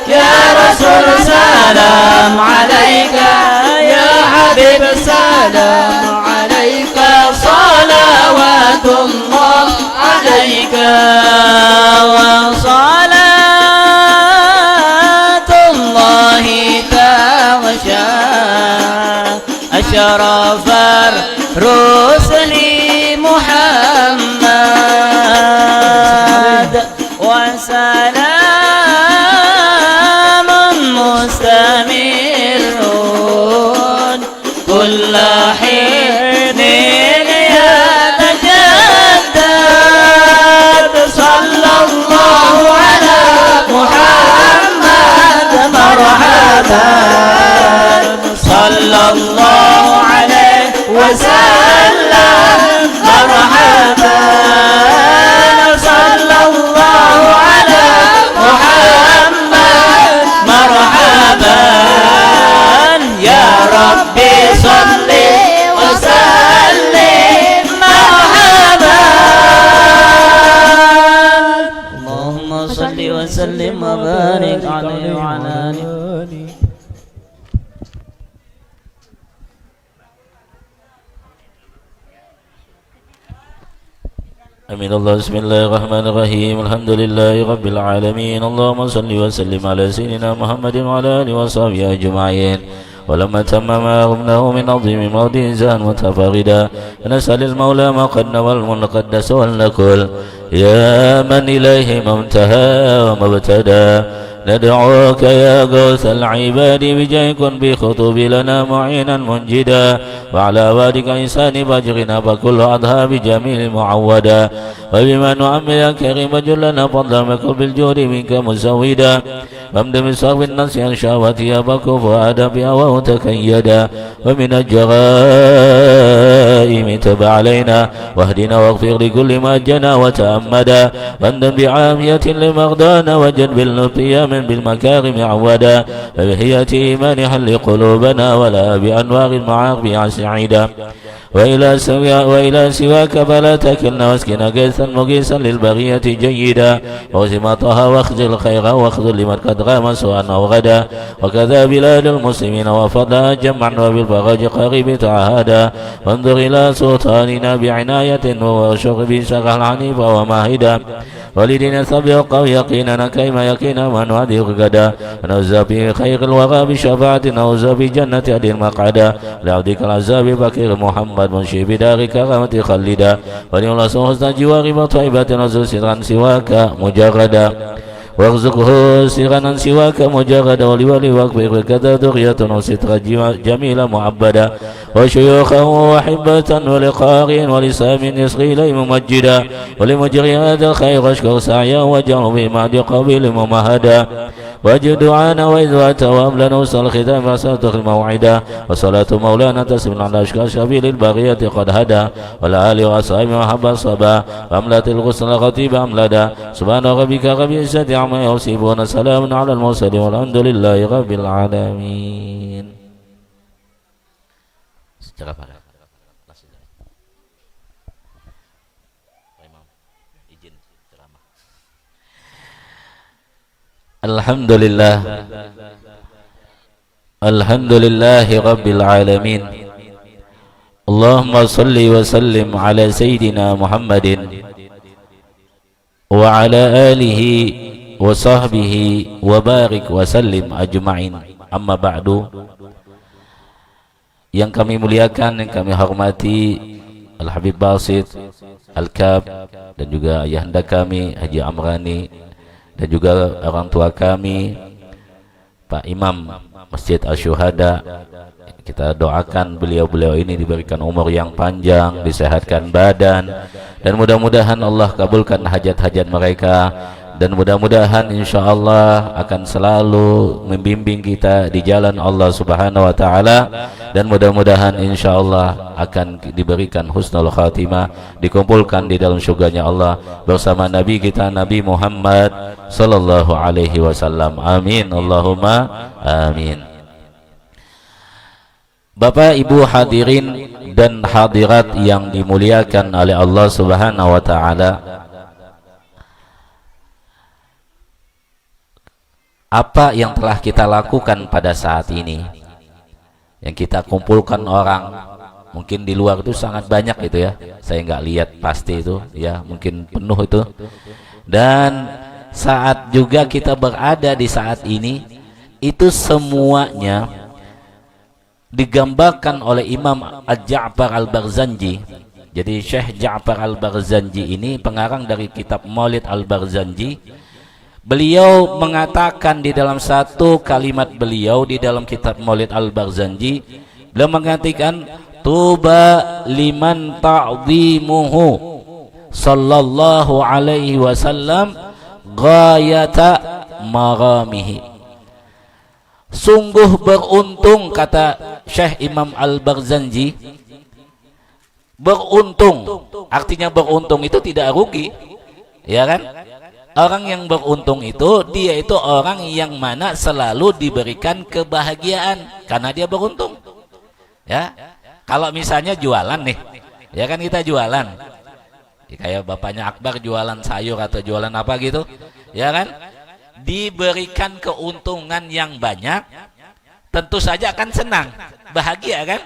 يا رسول سلام عليك يا حبيب سلام عليك صلوات الله عليك وصلاة الله تغشى أشرف الرسل محمد وسلام مستمر كل حين يتجدد صلى الله على محمد مرحبا صلى الله عليه وسلم مرحبا صلى الله على محمد مرحبا يا ربي صل وسلم مرحبا اللهم صل وسلم وبارك عليه وعلى آله. أمين الله. بسم الله الرحمن الرحيم. الحمد لله رب العالمين. اللهم صل وسلم على سيدنا محمد وعلى آله وصحبه أجمعين. ولما تم ما رمناه من عظيم موت إنسان متفردا نسأل المولى ما قد نوى المقدس والنكل يا من إليه منتهى ومبتدى ندعوك يا غوث العباد بجاه كن بخطوب لنا معينا منجدا وعلى وادك إنسان بجرنا فكل أضحى بجميل معودا وبما نعمل يا كريم جلنا فضلا وكن بالجود منك مزودا وامد من صغب الناس عن شهوتي أبك فؤادا بأواه تكيدا ومن الجرائم تب علينا واهدنا واغفر لكل ما جنا وتأمدا واندم بعامية لمغدانا وجد باللطيا من بالمكارم عودا فبهية إيمان حل قلوبنا ولا بأنواع المعاقب سعيدا وإلى سواك فلا تكلنا واسكنا قيثا مقيسا للبغية جيدا وزمطها واخذ الخير واخذ لمن قد غام سوءا أو غدا وكذا بلاد المسلمين وفضلها جمعا وبالفرج قريب تعهدا وانظر إلى سلطاننا بعناية وشغل بشغل العنيف وماهدا ولدنا سبق يقيننا كيما يقين من وادي غدا ونوزى بخير الوغى بشفاعة نوزى بجنة أدي المقعدا لعبدك العزاب بكير محمد منشي بدار كرامة خلدا ولي الله سوحسن جوار وطيبة نزل سرا سواك مجردا وارزقه سرا سواك مجردا ولي واكبر كذا ذرية وستر جميلة معبدا وشيوخه وحبة ولقارئ ولسام يسغي إليه ممجدا ولمجري هذا الخير اشكر سعيا وجعل بمعد قبيل ممهدا واجب دعانا وإذ وهب لنا وصل الختام وصلت الموعدة وصلاة مولانا تسلم على أشكال شبيل الباغية قد هدى وعلى آله وأصحابه وحب الصبا وأملة الغسل الخطيب أملدا سبحان ربك رب العزة عما يصفون سلام على المرسلين والحمد لله رب العالمين. Secara Pak izin ceramah. Alhamdulillah Alhamdulillahi Rabbil Alamin. Allahumma salli wa sallim ala Sayyidina Muhammadin wa ala alihi wa sahbihi wa barik wa sallim ajma'in. Amma ba'du. Yang kami muliakan, yang kami hormati Al-Habib Basit Al-Kab dan juga ayahanda kami Haji Amrani dan juga orang tua kami Pak Imam Masjid Asy-Syuhada. Kita doakan beliau-beliau ini diberikan umur yang panjang, disehatkan badan, dan mudah-mudahan Allah kabulkan hajat-hajat mereka, dan mudah-mudahan insyaallah akan selalu membimbing kita di jalan Allah Subhanahu wa taala, dan mudah-mudahan insyaallah akan diberikan husnul khatimah, dikumpulkan di dalam syurganya Allah bersama Nabi kita Nabi Muhammad sallallahu alaihi wasallam. Amin Allahumma amin. Bapak Ibu hadirin dan hadirat yang dimuliakan oleh Allah Subhanahu wa taala, apa yang telah kita lakukan pada saat ini, yang kita kumpulkan orang, mungkin di luar itu sangat banyak itu ya, saya nggak lihat pasti itu ya, mungkin penuh itu. Dan saat juga kita berada di saat ini, itu semuanya digambarkan oleh Imam Ja'far Al-Barzanji. Jadi Syekh Ja'far Al-Barzanji ini pengarang dari kitab Maulid Al-Barzanji. Beliau mengatakan di dalam satu kalimat beliau di dalam kitab Maulid Al-Barzanji, beliau mengatakan tuba liman ta'zimuhu sallallahu alaihi wasallam ghayata maramihi. Sungguh beruntung, kata Syekh Imam Al-Barzanji, beruntung, artinya beruntung itu tidak rugi, ya kan? Orang yang beruntung itu, dia itu orang yang mana selalu diberikan kebahagiaan karena dia beruntung. Ya, kalau misalnya jualan nih, ya kan kita jualan, kayak bapaknya Akbar jualan sayur atau jualan apa gitu, ya kan? Diberikan keuntungan yang banyak, tentu saja akan senang, bahagia kan?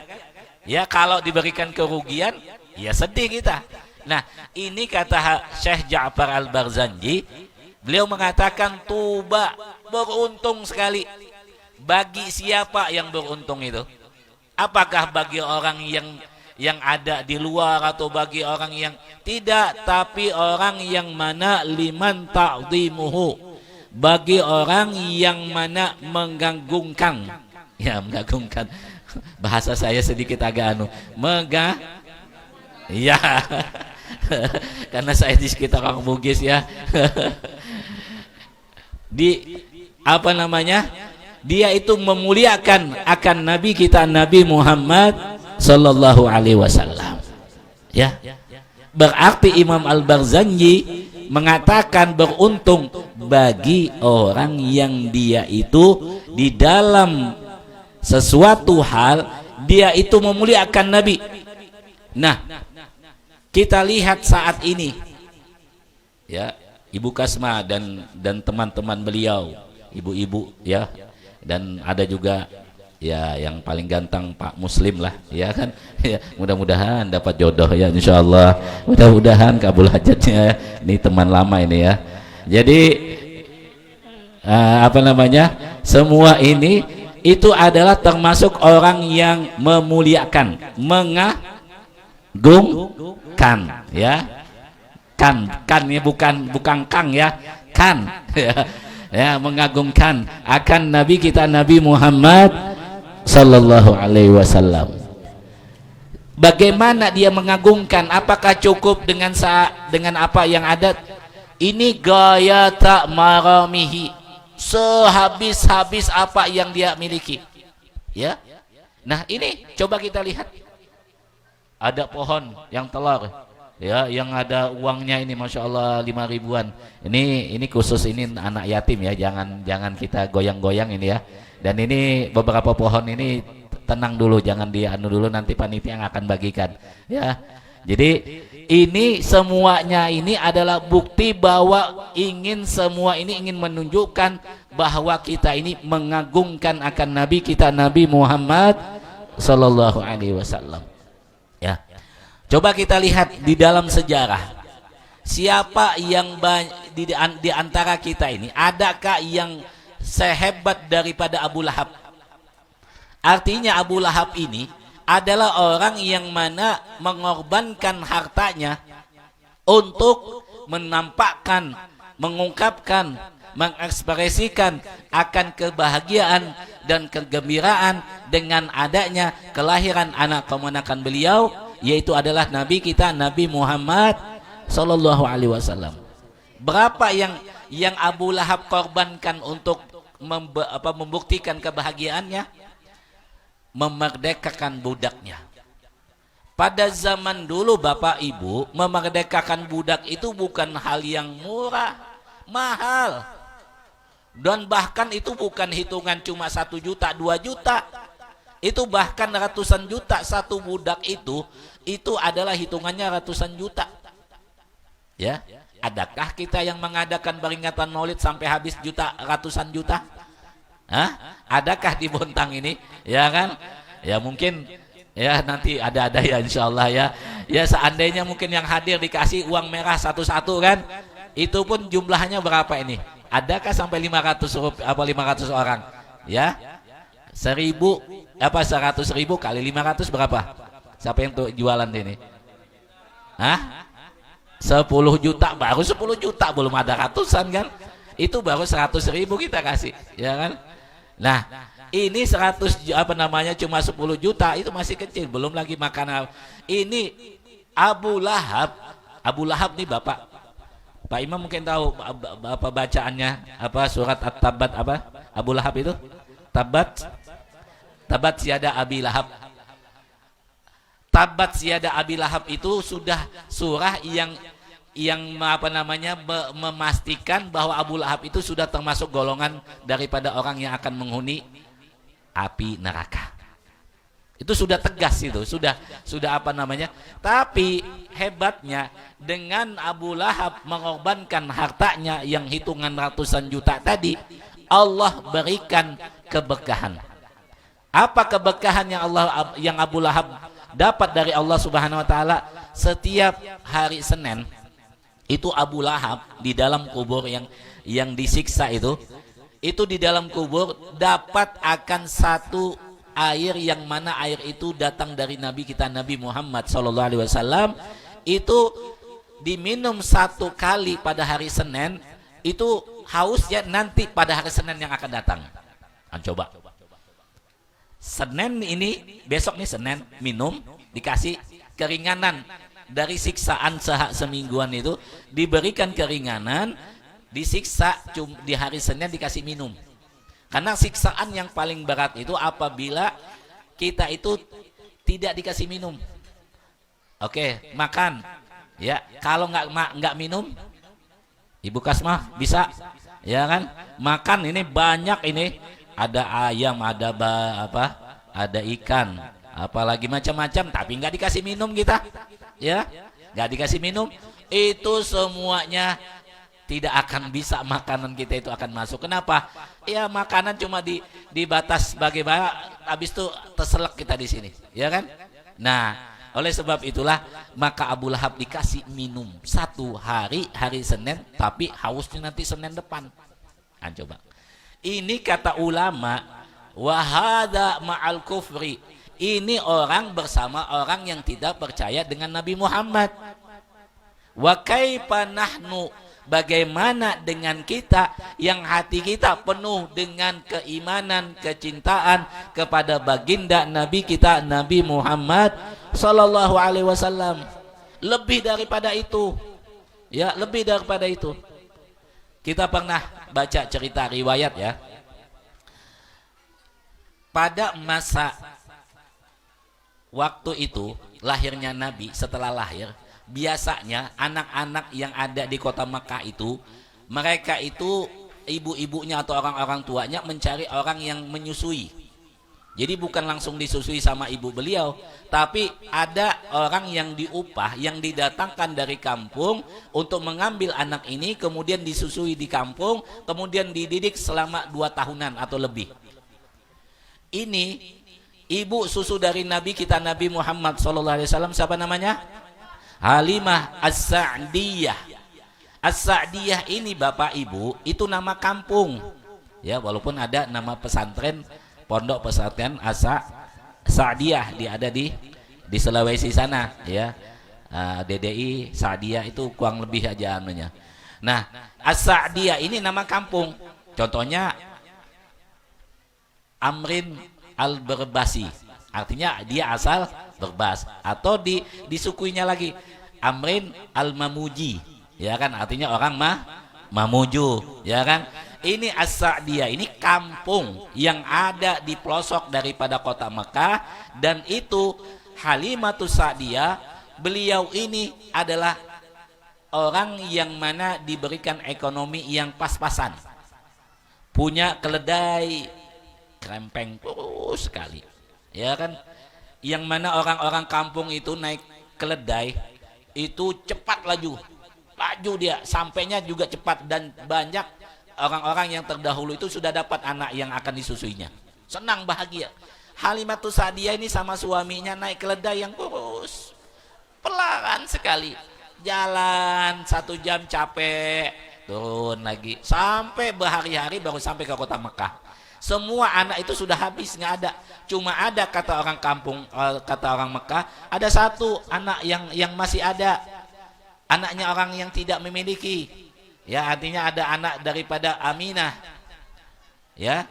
Ya, kalau diberikan kerugian, ya sedih kita. Nah, ini kata Syekh Ja'far Al-Barzanji, beliau mengatakan tuba, beruntung sekali. Bagi siapa yang beruntung itu? Apakah bagi orang yang ada di luar atau bagi orang yang tidak, tapi orang yang mana liman ta'zimuhu, bagi orang yang mana menggagungkan, ya menggagungkan, bahasa saya sedikit agak ya karena saya di sekitar orang Bugis ya. Di apa namanya, dia itu memuliakan akan Nabi kita Nabi Muhammad sallallahu alaihi wasallam, ya. Berarti Imam Al-Barzanji mengatakan beruntung bagi orang yang dia itu di dalam sesuatu hal dia itu memuliakan Nabi. Nah, kita lihat saat ini ya, Ibu Kasma dan teman-teman beliau, ibu-ibu ya, dan ada juga ya yang paling ganteng Pak Muslim lah, ya kan, ya, mudah-mudahan dapat jodoh ya, insyaallah, mudah-mudahan kabul hajatnya. Ini teman lama ini ya. Jadi apa namanya, semua ini itu adalah termasuk orang yang memuliakan, mengagungkan, ya, kan ya, bukan kang ya, kan ya, mengagungkan akan Nabi kita Nabi Muhammad sallallahu alaihi wasallam. Bagaimana dia mengagungkan? Apakah cukup dengan apa yang ada? Ini gayata maramihi, sehabis-habis apa yang dia miliki. Ya. Nah, ini coba kita lihat. Ada pohon yang telur, ya, yang ada uangnya ini, masya Allah 5 ribuan. Ini khusus ini anak yatim ya, jangan kita goyang-goyang ini ya. Dan ini beberapa pohon ini tenang dulu, jangan dianu dulu, nanti panitia yang akan bagikan. Ya, jadi ini semuanya ini adalah bukti bahwa semua ini ingin menunjukkan bahwa kita ini mengagungkan akan Nabi kita, Nabi Muhammad Sallallahu Alaihi Wasallam. Ya, coba kita lihat di dalam sejarah, siapa yang di antara kita ini, adakah yang sehebat daripada Abu Lahab? Artinya Abu Lahab ini adalah orang yang mana mengorbankan hartanya untuk menampakkan, mengungkapkan, mengekspresikan akan kebahagiaan dan kegembiraan dengan adanya kelahiran anak kemenakan beliau, yaitu adalah Nabi kita, Nabi Muhammad Sallallahu Alaihi Wasallam. Berapa yang Abu Lahab korbankan untuk membuktikan kebahagiaannya? Memerdekakan budaknya. Pada zaman dulu Bapak Ibu, memerdekakan budak itu bukan hal yang murah, mahal. Dan bahkan itu bukan hitungan cuma 1 juta, 2 juta. Itu bahkan ratusan juta. Satu budak itu adalah hitungannya ratusan juta. Ya, adakah kita yang mengadakan peringatan Maulid sampai habis ratusan juta? Hah? Adakah di Bontang ini? Ya kan? Ya mungkin ya nanti ada ya insyaallah ya. Ya seandainya mungkin yang hadir dikasih uang merah satu-satu kan? Itu pun jumlahnya berapa ini? Adakah sampai 500 orang? Ya. 100.000 kali 500 berapa? Siapa yang tuh jualan ini? Hah? 10 juta, baru 10 juta, belum ada ratusan kan? Itu baru 100.000 kita kasih, ya kan? Nah, ini 100 cuma 10 juta itu masih kecil, belum lagi makanan. Ini Abu Lahab nih Bapak. Pak Imam mungkin tahu apa bacaannya, apa surat At-Tabat apa? Abu Lahab itu? Tabat siada Abi Lahab. Tabat siada Abi Lahab itu sudah surah yang memastikan bahwa Abu Lahab itu sudah termasuk golongan daripada orang yang akan menghuni api neraka. Itu sudah tegas, itu sudah tapi hebatnya dengan Abu Lahab mengorbankan hartanya yang hitungan ratusan juta tadi, Allah berikan keberkahan. Apa keberkahan yang Abu Lahab dapat dari Allah Subhanahu wa taala? Setiap hari Senin itu Abu Lahab di dalam kubur yang disiksa itu di dalam kubur dapat akan satu air yang mana air itu datang dari Nabi kita, Nabi Muhammad SAW. Itu diminum 1 kali pada hari Senin, itu hausnya nanti pada hari Senin yang akan datang. Coba Senin ini, besok nih Senin, minum, dikasih keringanan dari siksaan semingguan itu, diberikan keringanan, disiksa di hari Senin dikasih minum. Karena siksaan yang paling berat itu apabila kita itu tidak dikasih minum. Oke, makan. Ya, kalau nggak minum, Ibu Kasmah bisa, ya kan? Makan ini banyak ini, ada ayam, ada ada ikan, apalagi macam-macam, tapi nggak dikasih minum kita, ya, nggak dikasih minum, itu semuanya tidak akan bisa, makanan kita itu akan masuk. Kenapa? Ya makanan cuma di batas bagaimana, habis itu terselek kita di sini, ya kan? Nah, oleh sebab itulah maka Abu Lahab dikasih minum 1 hari Senin, tapi hausnya nanti Senin depan. Nah, coba. Ini kata ulama, wahada ma'al kufri. Ini orang bersama orang yang tidak percaya dengan Nabi Muhammad. Wa kaifa nahnu, bagaimana dengan kita yang hati kita penuh dengan keimanan, kecintaan kepada baginda Nabi kita, Nabi Muhammad Sallallahu Alaihi Wasallam. Lebih daripada itu, ya, lebih daripada itu. Kita pernah baca cerita riwayat ya. Pada masa waktu itu lahirnya Nabi, setelah lahir biasanya anak-anak yang ada di kota Makkah itu, mereka itu ibu-ibunya atau orang-orang tuanya mencari orang yang menyusui. Jadi bukan langsung disusui sama ibu beliau, tapi ada orang yang diupah, yang didatangkan dari kampung untuk mengambil anak ini, kemudian disusui di kampung, kemudian dididik selama 2 tahunan atau lebih. Ini ibu susu dari Nabi kita Nabi Muhammad SAW, siapa namanya? Halimah As-Sa'diyah. As-Sa'diyah ini bapak ibu itu nama kampung ya, walaupun ada nama pesantren, pondok pesantren As-Sa'diyah ada di Sulawesi sana ya. DDI Sa'diyah itu kurang lebih aja anunya. Nah, As-Sa'diyah ini nama kampung. Contohnya Amrin Al-Berbasi, artinya dia asal Berbas, atau disukuinya lagi Amrin Al-Mamuji, ya kan, artinya orang Mamuju, ya kan. Ini As-Sa'diyah, ini kampung yang ada di pelosok daripada kota Mekah, dan itu Halimatus Sa'diyah, beliau ini adalah orang yang mana diberikan ekonomi yang pas-pasan, punya keledai krempeng terus sekali, ya kan, yang mana orang-orang kampung itu naik keledai itu cepat laju dia, sampainya juga cepat, dan banyak orang-orang yang terdahulu itu sudah dapat anak yang akan disusuinya, senang bahagia. Halimatus Sa'diyah ini sama suaminya naik keledai yang terus pelan sekali, jalan 1 jam capek, turun lagi sampai berhari-hari baru sampai ke kota Mekah. Semua anak itu sudah habis, nggak ada. Cuma ada, kata orang kampung, kata orang Mekah, ada 1 anak yang masih ada, anaknya orang yang tidak memiliki. Ya, artinya ada anak daripada Aminah. Ya,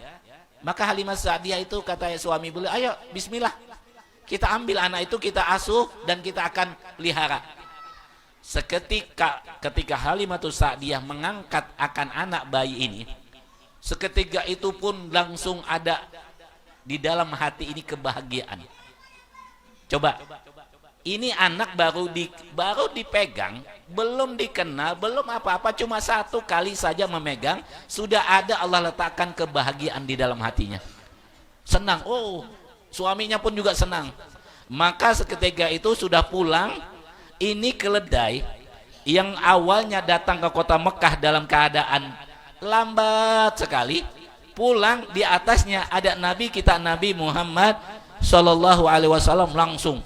maka Halimah Sa'diyah itu kata suami beliau, ayo bismillah, kita ambil anak itu, kita asuh dan kita akan pelihara. Ketika Halimatus Sa'diyah mengangkat akan anak bayi ini, seketika itu pun langsung ada di dalam hati ini kebahagiaan. Coba, ini anak baru dipegang, belum dikenal, belum apa-apa, cuma 1 kali saja memegang, sudah ada Allah letakkan kebahagiaan di dalam hatinya. Senang, suaminya pun juga senang. Maka seketika itu sudah pulang, ini keledai yang awalnya datang ke kota Mekah dalam keadaan lambat sekali, pulang di atasnya ada Nabi kita Nabi Muhammad Sallallahu Alaihi Wasallam, langsung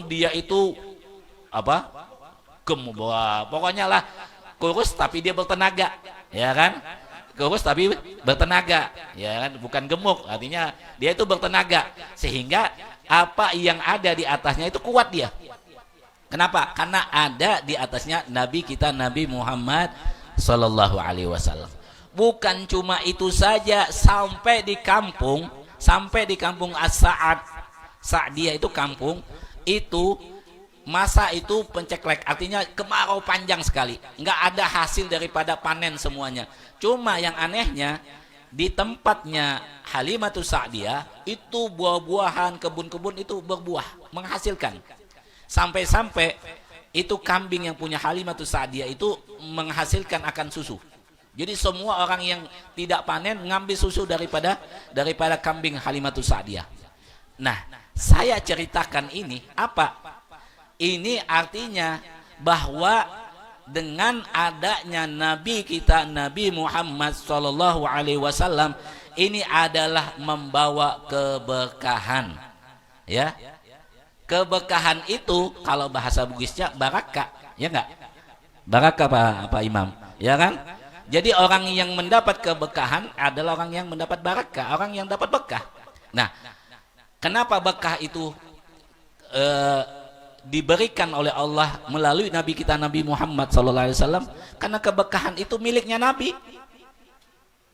dia itu apa, pokoknya lah kurus tapi dia bertenaga, ya kan, kurus tapi bertenaga, ya kan, bukan gemuk, artinya dia itu bertenaga, sehingga apa yang ada di atasnya itu kuat dia. Kenapa? Karena ada di atasnya Nabi kita Nabi Muhammad Sallallahu Alaihi Wasallam. Bukan cuma itu saja, sampai di kampung As-Sa'diyah itu kampung itu, masa itu penceklek, artinya kemarau panjang sekali, nggak ada hasil daripada panen semuanya. Cuma yang anehnya di tempatnya Halimatus Sa'diyah itu buah-buahan, kebun-kebun itu berbuah, menghasilkan. Sampai-sampai itu kambing yang punya Halimatus Sa'diyah itu menghasilkan akan susu. Jadi semua orang yang tidak panen ngambil susu daripada kambing Halimatus Sa'diyah. Nah, saya ceritakan ini apa? Ini artinya bahwa dengan adanya Nabi kita Nabi Muhammad Sallallahu Alaihi Wasallam ini adalah membawa keberkahan, ya. Keberkahan itu kalau bahasa Bugisnya barakah, ya enggak? Barakah Pak Imam, ya kan? Jadi orang yang mendapat keberkahan adalah orang yang mendapat barakah, orang yang dapat berkah. Nah, kenapa berkah itu diberikan oleh Allah melalui Nabi kita Nabi Muhammad SAW? Karena keberkahan itu miliknya Nabi,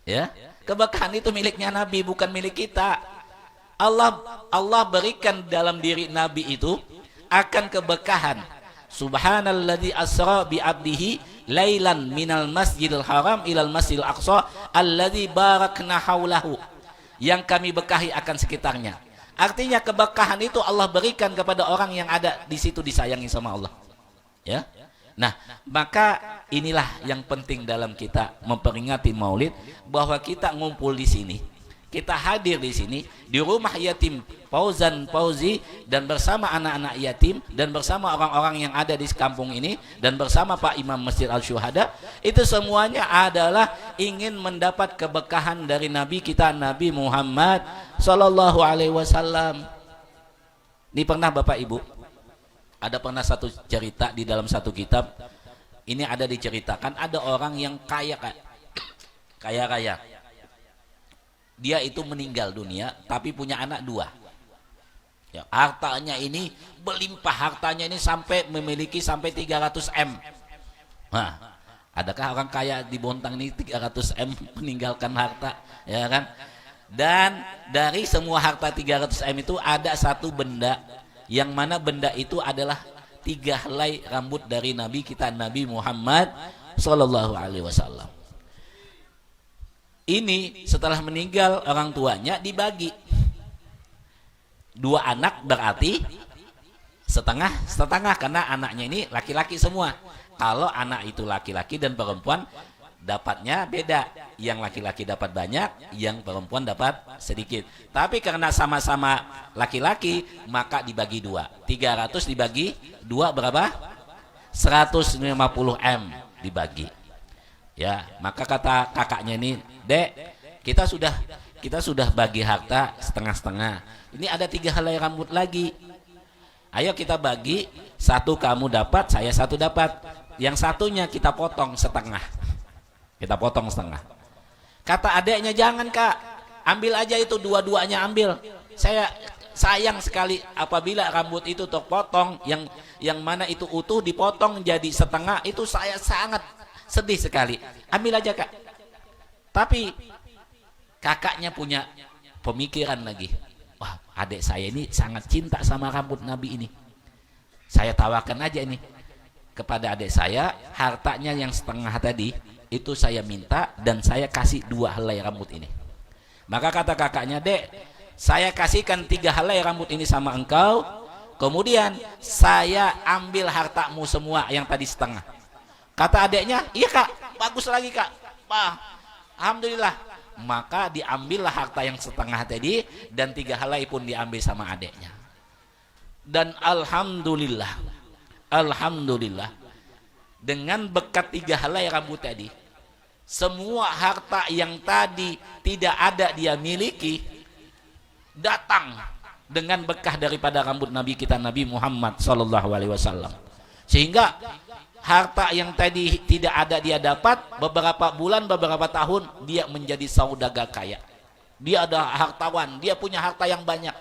ya. Keberkahan itu miliknya Nabi, bukan milik kita. Allah berikan dalam diri Nabi itu akan keberkahan. Subhanalladzi asra bi abdihi lailan minal masjidil haram ilal masjidil aqsa alladzi barakna haulahu, yang kami bekahi akan sekitarnya. Artinya keberkahan itu Allah berikan kepada orang yang ada di situ, disayangi sama Allah. Ya. Nah, maka inilah yang penting dalam kita memperingati Maulid, bahwa kita ngumpul di sini, kita hadir di sini di rumah yatim Fauzan Fauzi, dan bersama anak-anak yatim, dan bersama orang-orang yang ada di kampung ini, dan bersama Pak Imam Masjid Al-Syuhada. Itu semuanya adalah ingin mendapat keberkahan dari Nabi kita, Nabi Muhammad Sallallahu Alaihi Wasallam. Ini pernah Bapak Ibu, ada pernah satu cerita di dalam satu kitab. Ini ada diceritakan, ada orang yang kaya. Dia itu meninggal dunia tapi punya anak 2. Ya, hartanya ini berlimpah, hartanya ini sampai memiliki sampai 300 M. Nah, adakah orang kaya di Bontang ini 300 M meninggalkan harta, ya kan? Dan dari semua harta 300 M itu ada satu benda, yang mana benda itu adalah 3 helai rambut dari Nabi kita, Nabi Muhammad Sallallahu Alaihi Wasallam. Ini setelah meninggal orang tuanya dibagi 2 anak, berarti setengah karena anaknya ini laki-laki semua. Kalau anak itu laki-laki dan perempuan dapatnya beda, yang laki-laki dapat banyak, yang perempuan dapat sedikit. Tapi karena sama-sama laki-laki maka dibagi 2. 300 dibagi 2 berapa? 150 M dibagi. Ya, maka kata kakaknya ini, "Dek, kita sudah bagi harta setengah-setengah. Ini ada 3 helai rambut lagi. Ayo kita bagi, 1 kamu dapat, saya 1 dapat. Yang satunya kita potong setengah." Kita potong setengah. Kata adeknya, "Jangan Kak, ambil aja itu, dua-duanya ambil. Saya sayang sekali apabila rambut itu terpotong, yang mana itu utuh dipotong jadi setengah, itu saya sangat sedih sekali. Ambil aja Kak." Tapi kakaknya punya pemikiran lagi. Wah, adik saya ini sangat cinta sama rambut Nabi ini. Saya tawarkan aja ini kepada adik saya, hartanya yang setengah tadi itu saya minta, dan saya kasih 2 helai rambut ini. Maka kata kakaknya, "Dek, saya kasihkan 3 helai rambut ini sama engkau, kemudian saya ambil hartamu semua yang tadi setengah." Kata adiknya, "Iya Kak, bagus lagi Kak. Wah, alhamdulillah." Maka diambillah harta yang setengah tadi, dan 3 helai pun diambil sama adiknya. Dan alhamdulillah dengan berkat 3 helai rambut tadi, semua harta yang tadi tidak ada dia miliki datang dengan berkah daripada rambut Nabi kita, Nabi Muhammad Sallallahu Alaihi Wasallam. Sehingga harta yang tadi tidak ada dia dapat, beberapa bulan, beberapa tahun dia menjadi saudagar kaya. Dia ada hartawan, dia punya harta yang banyak.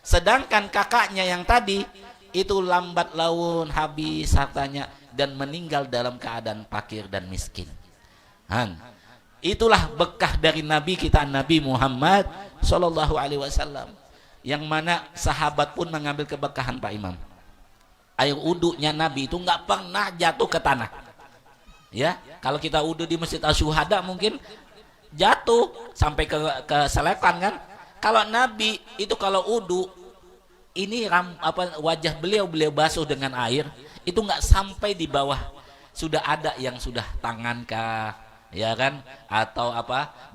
Sedangkan kakaknya yang tadi itu lambat laun habis hartanya dan meninggal dalam keadaan fakir dan miskin. Itulah berkah dari Nabi kita, Nabi Muhammad Sallallahu Alaihi Wasallam, yang mana sahabat pun mengambil keberkahan Pak Imam. Air wudhunya Nabi itu nggak pernah jatuh ke tanah. Ya, kalau kita wudhu di Masjid Al-Syuhada mungkin jatuh sampai ke selepan kan. Kalau Nabi itu kalau wudhu ini wajah beliau basuh dengan air, itu nggak sampai di bawah, sudah ada yang sudah tangan kah, ya kan, atau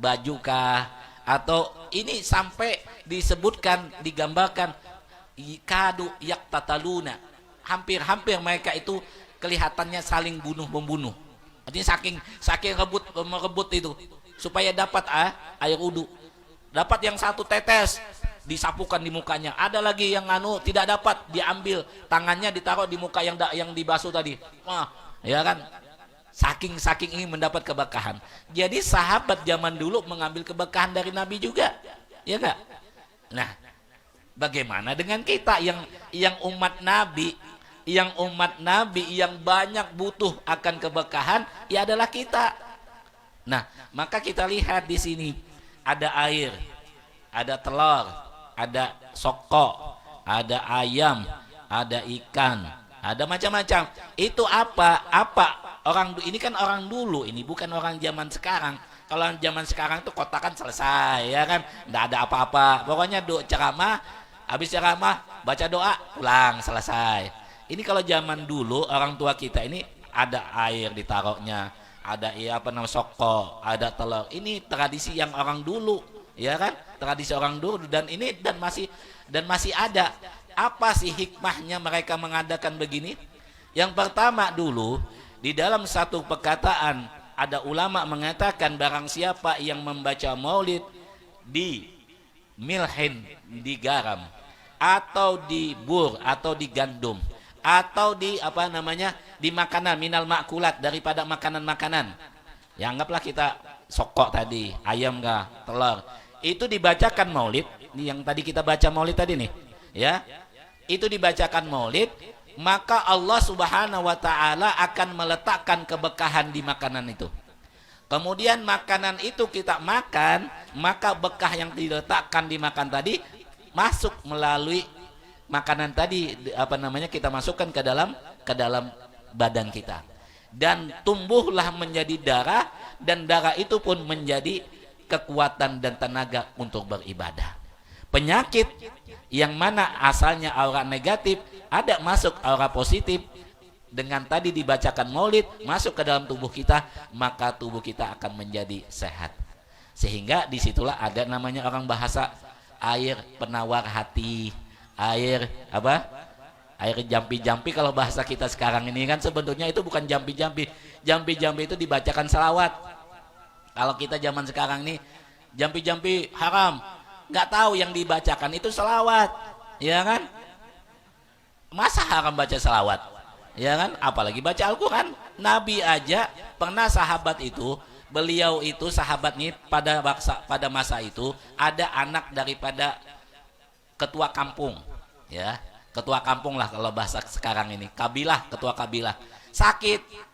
baju kah, atau ini sampai disebutkan, digambarkan kadu yak tataluna, hampir mereka itu kelihatannya saling bunuh-membunuh. Artinya saking merebut itu supaya dapat air wudu. Dapat yang 1 tetes disapukan di mukanya, ada lagi yang tidak dapat, diambil tangannya ditaruh di muka yang dibasuh tadi. Wah, ya kan, saking ingin mendapat keberkahan. Jadi sahabat zaman dulu mengambil keberkahan dari Nabi juga, ya enggak? Nah, bagaimana dengan kita yang umat Nabi, yang banyak butuh akan keberkahan, ya adalah kita. Nah, maka kita lihat di sini ada air, ada telur, ada soko, ada ayam, ada ikan, ada macam-macam. Itu apa Ini kan orang dulu, ini bukan orang zaman sekarang. Kalau zaman sekarang tuh kotakan selesai, ya kan, nggak ada apa-apa. Pokoknya ceramah, habis ceramah baca doa, pulang, selesai. Ini kalau zaman dulu orang tua kita ini ada air ditaruhnya, ada soko, ada telur. Ini tradisi yang orang dulu, ya kan, tradisi orang dulu, dan masih ada. Apa sih hikmahnya mereka mengadakan begini? Yang pertama dulu, di dalam satu perkataan ada ulama mengatakan barang siapa yang membaca maulid di milhin, di garam, atau di bur, atau di gandum, atau di di makanan, minal makulat, daripada makanan-makanan. Ya anggaplah kita sokok tadi, ayam kah, telur. Itu dibacakan maulid, ini yang tadi kita baca maulid tadi nih, ya. Itu dibacakan maulid, maka Allah Subhanahu wa ta'ala akan meletakkan keberkahan di makanan itu. Kemudian makanan itu kita makan, maka bekah yang diletakkan di makan tadi masuk melalui makanan tadi, kita masukkan ke dalam badan kita, dan tumbuhlah menjadi darah, dan darah itu pun menjadi kekuatan dan tenaga untuk beribadah. Penyakit yang mana asalnya aura negatif ada masuk aura positif, dengan tadi dibacakan maulid masuk ke dalam tubuh kita, maka tubuh kita akan menjadi sehat. Sehingga disitulah ada namanya orang bahasa air penawar hati, air jampi-jampi. Kalau bahasa kita sekarang ini kan sebetulnya itu bukan jampi-jampi. Jampi-jampi itu dibacakan selawat. Kalau kita zaman sekarang ini jampi-jampi haram, nggak tahu yang dibacakan itu selawat, ya kan? Masa haram baca selawat, ya kan? Apalagi baca Al-Quran. Nabi aja pernah sahabat itu, beliau itu sahabat nih, pada masa itu ada anak daripada ketua kampung, ya, ketua kampung lah kalau bahasa sekarang ini, kabilah, ketua kabilah, sakit.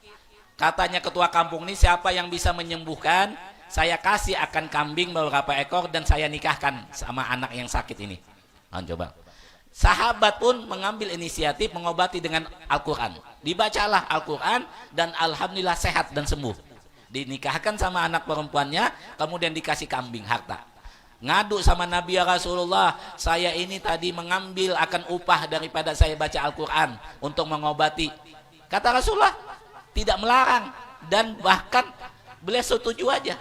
Katanya ketua kampung ini, siapa yang bisa menyembuhkan, saya kasih akan kambing beberapa ekor dan saya nikahkan sama anak yang sakit ini. Coba. Sahabat pun mengambil inisiatif mengobati dengan Al-Quran. Dibacalah Al-Quran dan alhamdulillah sehat dan sembuh. Dinikahkan sama anak perempuannya, kemudian dikasih kambing harta. Ngadu sama Nabi, ya Rasulullah, saya ini tadi mengambil akan upah daripada saya baca Al-Quran untuk mengobati. Kata Rasulullah, tidak melarang, dan bahkan beliau setuju aja.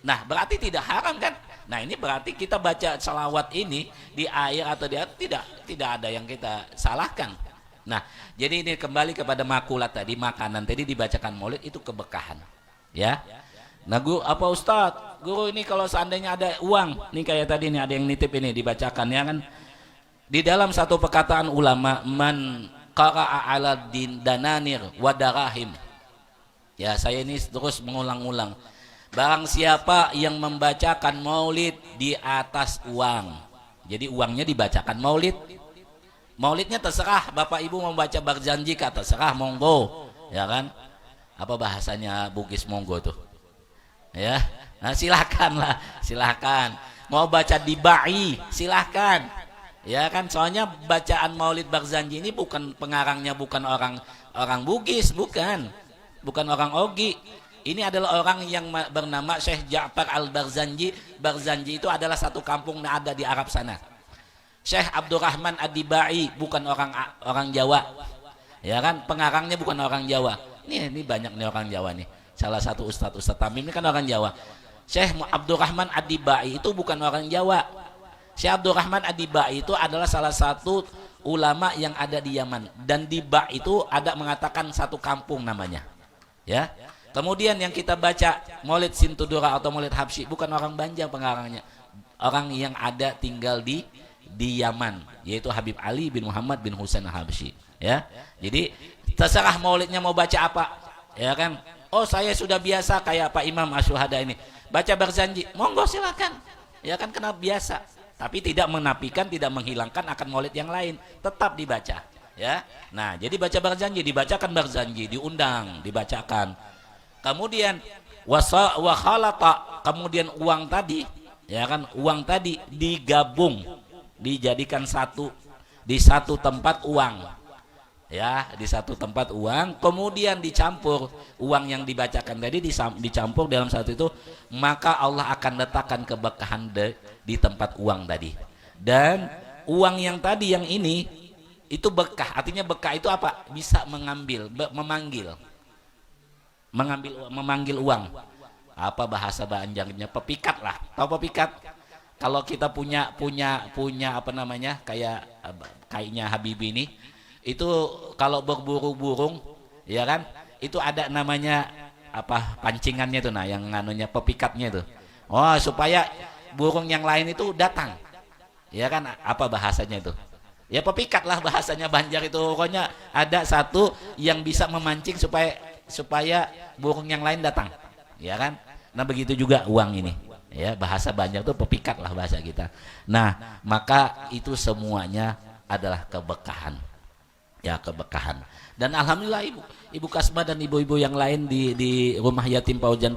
Nah, berarti tidak haram kan? Nah, ini berarti kita baca salawat ini di air atau di air tidak ada yang kita salahkan. Nah, jadi ini kembali kepada makulat tadi, makanan tadi dibacakan maulid itu keberkahan. Ya. Nah, apa Ustadz? Guru ini kalau seandainya ada uang, nih kayak tadi nih ada yang nitip ini dibacakan, ya kan? Di dalam satu perkataan ulama, man qara'a 'ala dananir wa darahim. Ya, saya ini terus mengulang-ulang. Barang siapa yang membacakan maulid di atas uang, jadi uangnya dibacakan maulid. Maulidnya terserah, Bapak Ibu membaca berjanji kata terserah, monggo, ya kan? Apa bahasanya Bugis monggo tuh? Ya, nah silahkan lah, silahkan. Mau baca dibai, silahkan. Ya kan, soalnya bacaan maulid berjanji ini bukan pengarangnya, bukan orang Bugis, bukan orang Ogi. Ini adalah orang yang bernama Syekh Ja'far Al-Barzanji. Barzanji itu adalah satu kampung yang ada di Arab sana. Syekh Abdurrahman Ad-Dibai bukan orang Jawa. Ya kan, pengarangnya bukan orang Jawa. Ini banyak nih orang Jawa nih. Salah satu Ustadz Tamim ini kan orang Jawa. Syekh Abdurrahman Ad-Dibai itu bukan orang Jawa. Syekh Abdurrahman Ad-Dibai itu adalah salah satu ulama yang ada di Yaman. Dan di Ba itu ada mengatakan satu kampung namanya. Ya. Kemudian yang kita baca Maulid Sintudura atau Maulid Habsyi bukan orang Banjar pengarangnya, orang yang ada tinggal di Yaman, yaitu Habib Ali bin Muhammad bin Husain Habsyi. Ya, jadi terserah maulidnya mau baca apa, ya kan? Oh, saya sudah biasa kayak Pak Imam Asyuhada ini baca berjanji, monggo silakan, ya kan, kenapa biasa, tapi tidak menafikan, tidak menghilangkan akan maulid yang lain, tetap dibaca. Ya, nah jadi baca berjanji, dibacakan berjanji, diundang, dibacakan. Kemudian wa khalata, kemudian uang tadi, ya kan, uang tadi digabung, dijadikan satu di satu tempat uang. Ya, di satu tempat uang, kemudian dicampur uang yang dibacakan tadi dicampur dalam satu itu, maka Allah akan letakkan keberkahan di tempat uang tadi. Dan uang yang tadi yang ini itu berkah. Artinya berkah itu apa? Bisa memanggil uang. Apa bahasa Banjarnya? Pepikat lah. Tahu pepikat? Kalau kita punya apa namanya? Kayaknya Habibie ini, itu kalau berburu burung, ya kan? Itu ada namanya apa pancingannya itu, nah yang nganunya pepikatnya itu. Oh, supaya burung yang lain itu datang. Ya kan, apa bahasanya itu? Ya pepikat lah bahasanya Banjar itu. Pokoknya ada satu yang bisa memancing supaya burung yang lain datang. Ya kan? Nah, begitu juga uang ini. Ya, bahasa Banjar itu pepikat lah bahasa kita. Nah, maka itu semuanya adalah keberkahan. Ya, keberkahan. Dan alhamdulillah Ibu Kasma dan ibu-ibu yang lain di rumah yatim Fauzan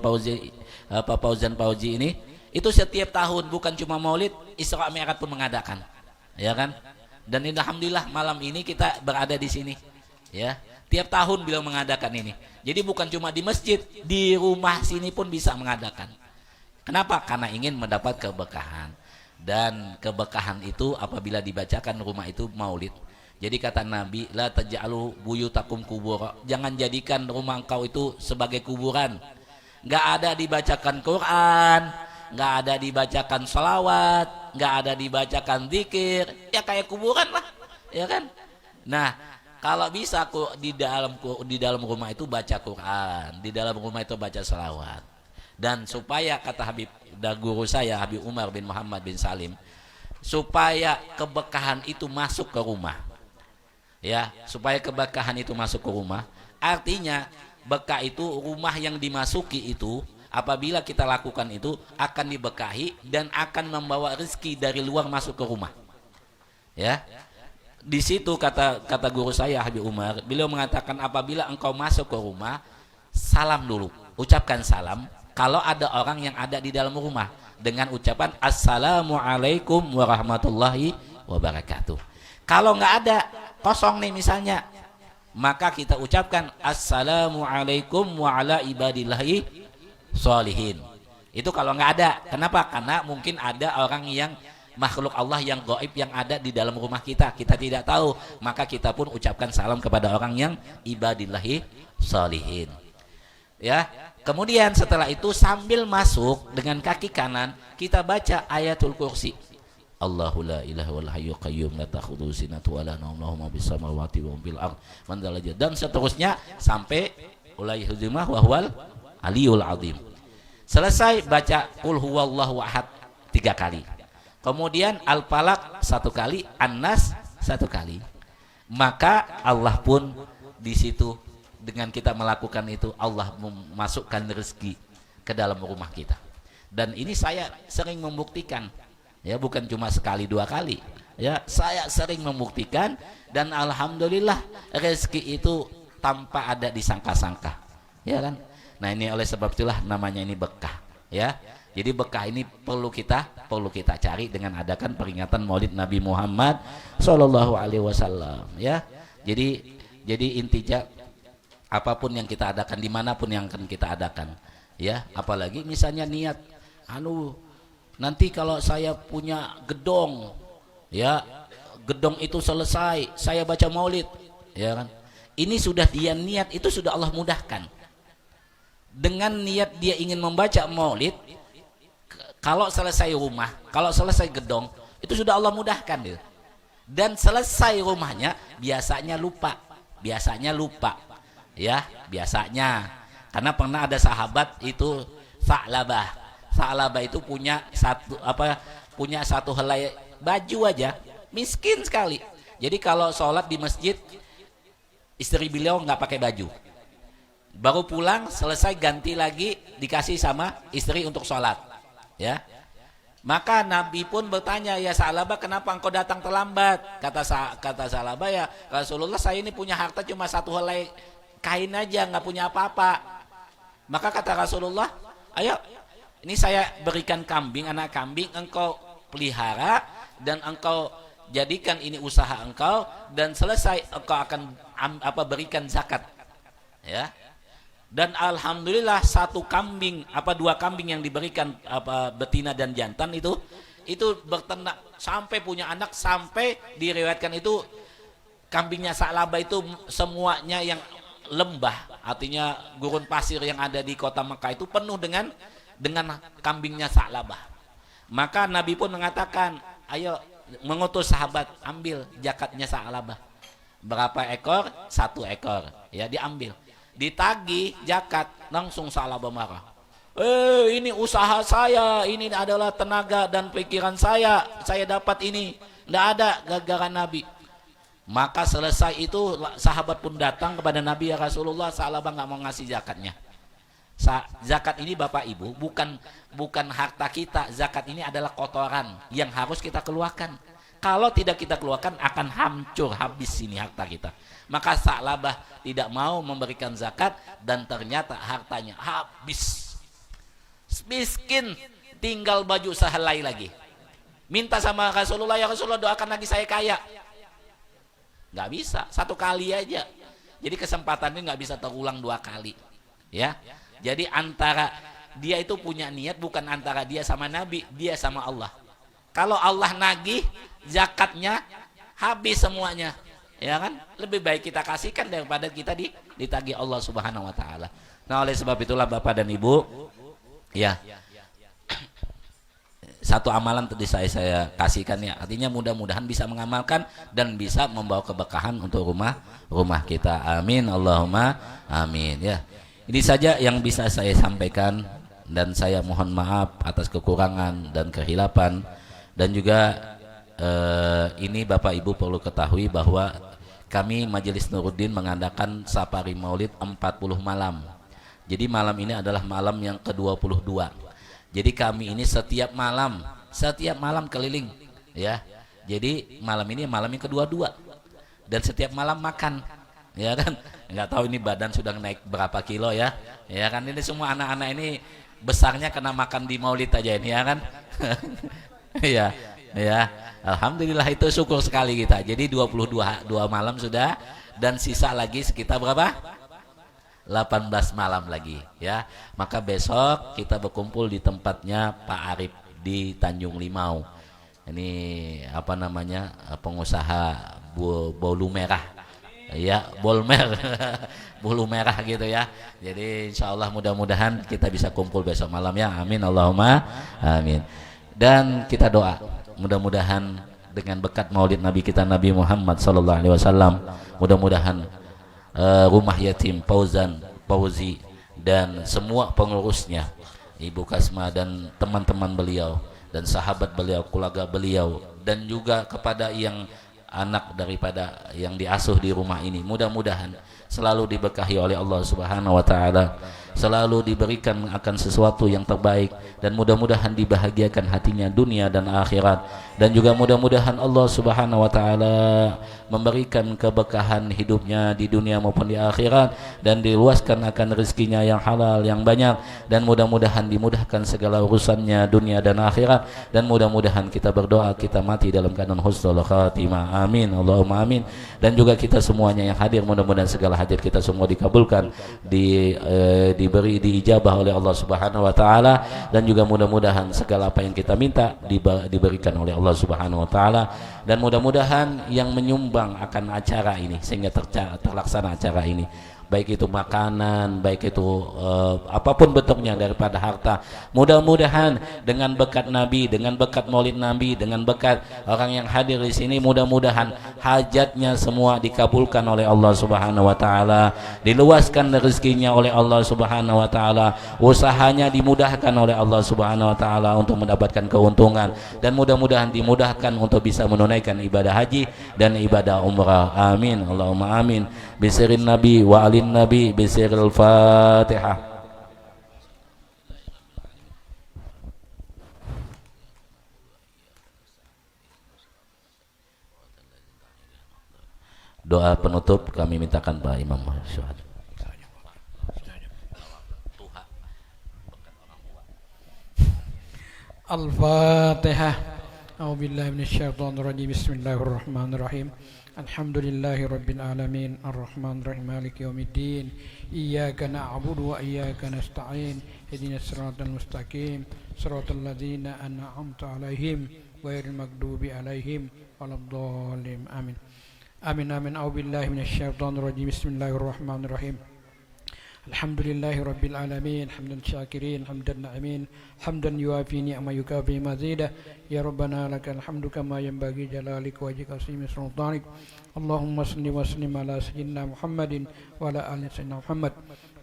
Fauzi ini itu setiap tahun bukan cuma Maulid, Isra Mi'raj pun mengadakan. Ya kan? Dan alhamdulillah malam ini kita berada di sini. Ya, tiap tahun beliau mengadakan ini. Jadi bukan cuma di masjid, di rumah sini pun bisa mengadakan. Kenapa? Karena ingin mendapat keberkahan. Dan keberkahan itu apabila dibacakan rumah itu Maulid. Jadi kata Nabi, la taj'alu buyutakum kubur. Jangan jadikan rumah engkau itu sebagai kuburan. Enggak ada dibacakan Quran, enggak ada dibacakan salawat, enggak ada dibacakan zikir. Ya kayak kuburan lah, ya kan? Nah, kalau bisa di dalam rumah itu baca Quran, di dalam rumah itu baca salawat. Dan supaya kata Habib dan guru saya Habib Umar bin Muhammad bin Salim, supaya keberkahan itu masuk ke rumah. Ya, supaya keberkahan itu masuk ke rumah, artinya berkah itu rumah yang dimasuki itu apabila kita lakukan itu akan diberkahi dan akan membawa rezeki dari luar masuk ke rumah. Ya, di situ kata guru saya Habib Umar, beliau mengatakan apabila engkau masuk ke rumah, salam dulu, ucapkan salam. Kalau ada orang yang ada di dalam rumah dengan ucapan Assalamualaikum warahmatullahi wabarakatuh. Kalau nggak ada, kosong nih misalnya, maka kita ucapkan Assalamualaikum wa ala ibadillahi sholihin. Itu kalau nggak ada. Kenapa? Karena mungkin ada orang yang makhluk Allah yang gaib yang ada di dalam rumah kita tidak tahu, maka kita pun ucapkan salam kepada orang yang ibadillahi sholihin. Ya, kemudian setelah itu sambil masuk dengan kaki kanan kita baca ayatul kursi. Allahu la ilaha wal hayyul qayyum la ta'khudhuhu sinatun wa la nawm lahu ma bis samawati wa fil ardh man dzal ladzi, dan seterusnya sampai ulai huzimah wa huwal aliyul azim. Selesai baca qul huwallahu ahad 3 kali. Kemudian al-falaq 1 kali, an-nas 1 kali. Maka Allah pun di situ dengan kita melakukan itu Allah memasukkan rezeki ke dalam rumah kita. Dan ini saya sering membuktikan. Ya, bukan cuma sekali 2 kali. Ya, saya sering membuktikan dan alhamdulillah rezeki itu tanpa ada disangka-sangka. Ya kan? Nah, ini oleh sebab itulah namanya ini berkah, ya. Jadi berkah ini perlu kita cari dengan adakan peringatan Maulid Nabi Muhammad sallallahu alaihi wasallam, ya. Jadi intinya apapun yang kita adakan dimanapun yang akan kita adakan, ya, apalagi misalnya niat nanti kalau saya punya gedong, ya, gedong itu selesai saya baca maulid, ya kan, ini sudah dia niat, itu sudah Allah mudahkan. Dengan niat dia ingin membaca maulid, kalau selesai rumah, kalau selesai gedong, itu sudah Allah mudahkan gitu. Dan selesai rumahnya biasanya lupa, ya, biasanya. Karena pernah ada sahabat itu Sa'labah itu punya satu helai baju aja, miskin sekali. Jadi kalau sholat di masjid, istri beliau nggak pakai baju, baru pulang selesai ganti lagi dikasih sama istri untuk sholat, ya. Maka Nabi pun bertanya, ya Sa'labah, kenapa engkau datang terlambat? Kata Sa'labah, ya Rasulullah, saya ini punya harta cuma 1 helai kain aja, nggak punya apa-apa. Maka kata Rasulullah, ayo, ini saya berikan kambing, anak kambing, engkau pelihara dan engkau jadikan ini usaha engkau, dan selesai engkau akan berikan zakat, ya. Dan alhamdulillah dua kambing yang diberikan betina dan jantan itu berternak sampai punya anak, sampai diriwayatkan itu kambingnya Sa'labah itu semuanya yang lembah, artinya gurun pasir yang ada di kota Mekah itu penuh dengan kambingnya Sa'labah. Maka Nabi pun mengatakan, ayo, mengutus sahabat, ambil zakatnya Sa'labah. Berapa ekor? 1 ekor, ya, diambil. Ditagih zakat, langsung Sa'labah marah. Ini usaha saya, ini adalah tenaga dan pikiran saya dapat ini. Tidak ada gara-gara Nabi. Maka selesai itu sahabat pun datang kepada Nabi, ya Rasulullah, Sa'labah nggak mau ngasih zakatnya. Zakat ini Bapak Ibu bukan harta kita. Zakat ini adalah kotoran yang harus kita keluarkan. Kalau tidak kita keluarkan akan hancur, habis ini harta kita. Maka Sa'labah tidak mau memberikan zakat, dan ternyata hartanya habis. Miskin, tinggal baju sehelai lagi. Minta sama Rasulullah, ya Rasulullah doakan lagi saya kaya. Nggak bisa, 1 kali aja. Jadi kesempatannya nggak bisa terulang 2 kali, ya. Jadi antara dia itu punya niat, bukan antara dia sama Nabi, dia sama Allah. Kalau Allah nagih zakatnya habis semuanya, ya kan? Lebih baik kita kasihkan daripada kita ditagih Allah Subhanahu wa taala. Nah, oleh sebab itulah Bapak dan Ibu, ya, satu amalan tadi saya kasihkan, ya, artinya mudah-mudahan bisa mengamalkan dan bisa membawa keberkahan untuk rumah kita. Amin, Allahumma amin, ya. Ini saja yang bisa saya sampaikan, dan saya mohon maaf atas kekurangan dan kehilapan. Dan juga ini Bapak Ibu perlu ketahui bahwa kami Majelis Nuruddin mengadakan safari maulid 40 malam. Jadi malam ini adalah malam yang ke-22. Jadi kami ini setiap malam keliling, ya. Jadi malam ini malam yang ke-22, dan setiap malam makan, ya kan? Nggak tahu ini badan sudah naik berapa kilo, ya. Ya kan, ini semua anak-anak ini besarnya kena makan di maulid aja ini, ya kan? Ya, ya. Alhamdulillah, itu syukur sekali kita. Jadi 22 malam sudah, dan sisa lagi sekitar berapa? 18 malam lagi, ya. Maka besok kita berkumpul di tempatnya Pak Arif di Tanjung Limau. Ini apa namanya, pengusaha bolu merah, ya, bolmer. Bulu merah gitu, ya. Jadi insya Allah mudah-mudahan kita bisa kumpul besok malam, ya. Amin, Allahumma amin. Dan kita doa, mudah-mudahan dengan berkat maulid Nabi kita Nabi Muhammad SAW, mudah-mudahan rumah yatim Fauzan, Fauzi, dan semua pengurusnya, Ibu Kasma dan teman-teman beliau, dan sahabat beliau, keluarga beliau, dan juga kepada yang anak daripada yang diasuh di rumah ini, mudah-mudahan selalu diberkahi oleh Allah Subhanahu wa taala, selalu diberikan akan sesuatu yang terbaik, dan mudah-mudahan dibahagiakan hatinya dunia dan akhirat, dan juga mudah-mudahan Allah Subhanahu wa taala memberikan keberkahan hidupnya di dunia maupun di akhirat, dan diluaskan akan rezekinya yang halal yang banyak, dan mudah-mudahan dimudahkan segala urusannya dunia dan akhirat, dan mudah-mudahan kita berdoa kita mati dalam keadaan husnul khatimah. Amin, Allahumma amin. Dan juga kita semuanya yang hadir, mudah-mudahan segala hajat kita semua dikabulkan, diberi diijabah oleh Allah Subhanahu wa taala, dan juga mudah-mudahan segala apa yang kita minta diberikan oleh Allah Subhanahu wa taala, dan mudah-mudahan yang menyumbang akan acara ini sehingga terlaksana acara ini, baik itu makanan, baik itu apapun bentuknya daripada harta, mudah-mudahan dengan berkat Nabi, dengan berkat maulid Nabi, dengan berkat orang yang hadir di sini, mudah-mudahan hajatnya semua dikabulkan oleh Allah Subhanahu wa taala, diluaskan rezekinya oleh Allah Subhanahu wa taala, usahanya dimudahkan oleh Allah Subhanahu wa taala untuk mendapatkan keuntungan, dan mudah-mudahan dimudahkan untuk bisa menunaikan ibadah haji dan ibadah umrah. Amin, Allahumma amin. Bisirin Nabi wa alin Nabi, bisiril Fatihah. Doa penutup kami mintakan Pak Imam Syuhada. Al-Fatihah. أعوذ بالله من الشيطان الرجيم بسم الله الرحمن الرحيم الحمد لله رب العالمين الرحمن الرحيم مالك يوم الدين إياك نعبد وإياك نستعين اهدنا الصراط المستقيم صراط الذين أنعمت عليهم غير المغضوب عليهم ولا الضالين آمين آمين آمين أعوذ بالله من الشيطان الرجيم بسم الله الرحمن الرحيم الحمد لله رب العالمين حمدا شاكرين حمدا ناعمين حمدا يوافي نعما يكافي مزيدا يا ربنا لك الحمد كما ينبغي جلالك وجهك عظيم سلطانك اللهم صل وسلم على سيدنا محمد وعلى آل سيدنا محمد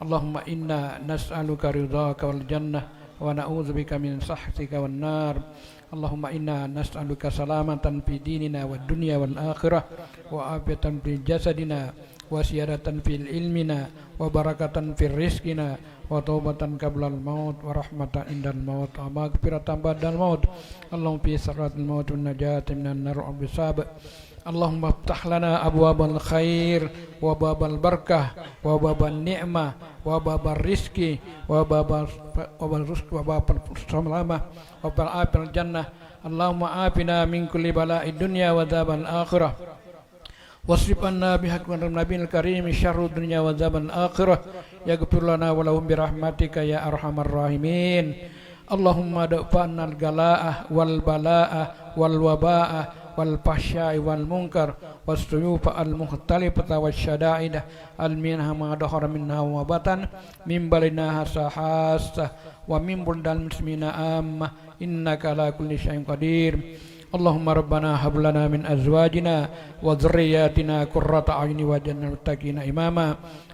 اللهم إنا نسألك رضاك والجنة ونعوذ بك من سخطك والنار اللهم إنا نسألك سلامة في ديننا والدنيا والآخرة وعافية في جسدنا وسيادة في علمنا وبركة في رزقنا وتوبة قبل الموت ورحمة عند الموت ومغفرة بعد الموت اللهم في سرات الموت والنجاة من النار والحساب اللهم افتح لنا أبواب الخير وباب البركة وباب النعمة وباب الرزق وباب الرزق وباب السلامة وباب عافية الجنة اللهم عافنا من كل بلاء الدنيا وعذاب الآخرة واصرف عنا بحق النبي الكريم شر الدنيا وعذاب الآخرة يغفر لنا ولهم برحمتك يا أرحم الراحمين اللهم ادفع عنا الغلاء والبلاء والوباء والفحشاء والمنكر والسيوف المختلفة والشدائد المنها ما ظهر منها وما بطن من بلدنا خاصة ومن بلدان المسلمين عامة إنك على كل شيء قدير اللهم ربنا هب لنا من أزواجنا وذرياتنا قرة أعين واجعلنا للمتقين إماما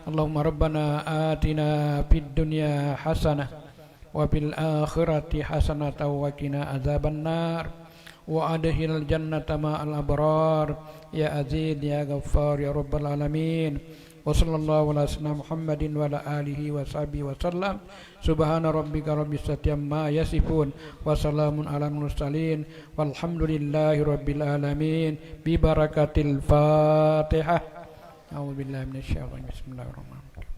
اللهم ربنا آتنا في الدنيا حسنة وفي الآخرة حسنة وقنا عذاب النار وأدخل الجنة مع الأبرار يا عزيز يا غفار يا رب العالمين وصلى الله على سيدنا محمد وعلى آله وصحبه وسلم سبحان ربك رب العزة عما يصفون وسلام على المرسلين والحمد لله رب العالمين ببركة الفاتحة أعوذ بالله من الشيطان بسم الله الرحمن الرحيم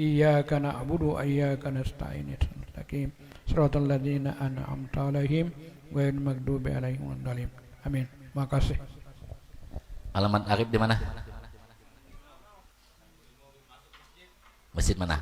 إياك نعبد وإياك نستعين المستقيم صراط الذين أنعمت عليهم غير المغضوب عليهم ولا الضالين آمين. Makasih. Alamat Arif di mana? Masjid mana?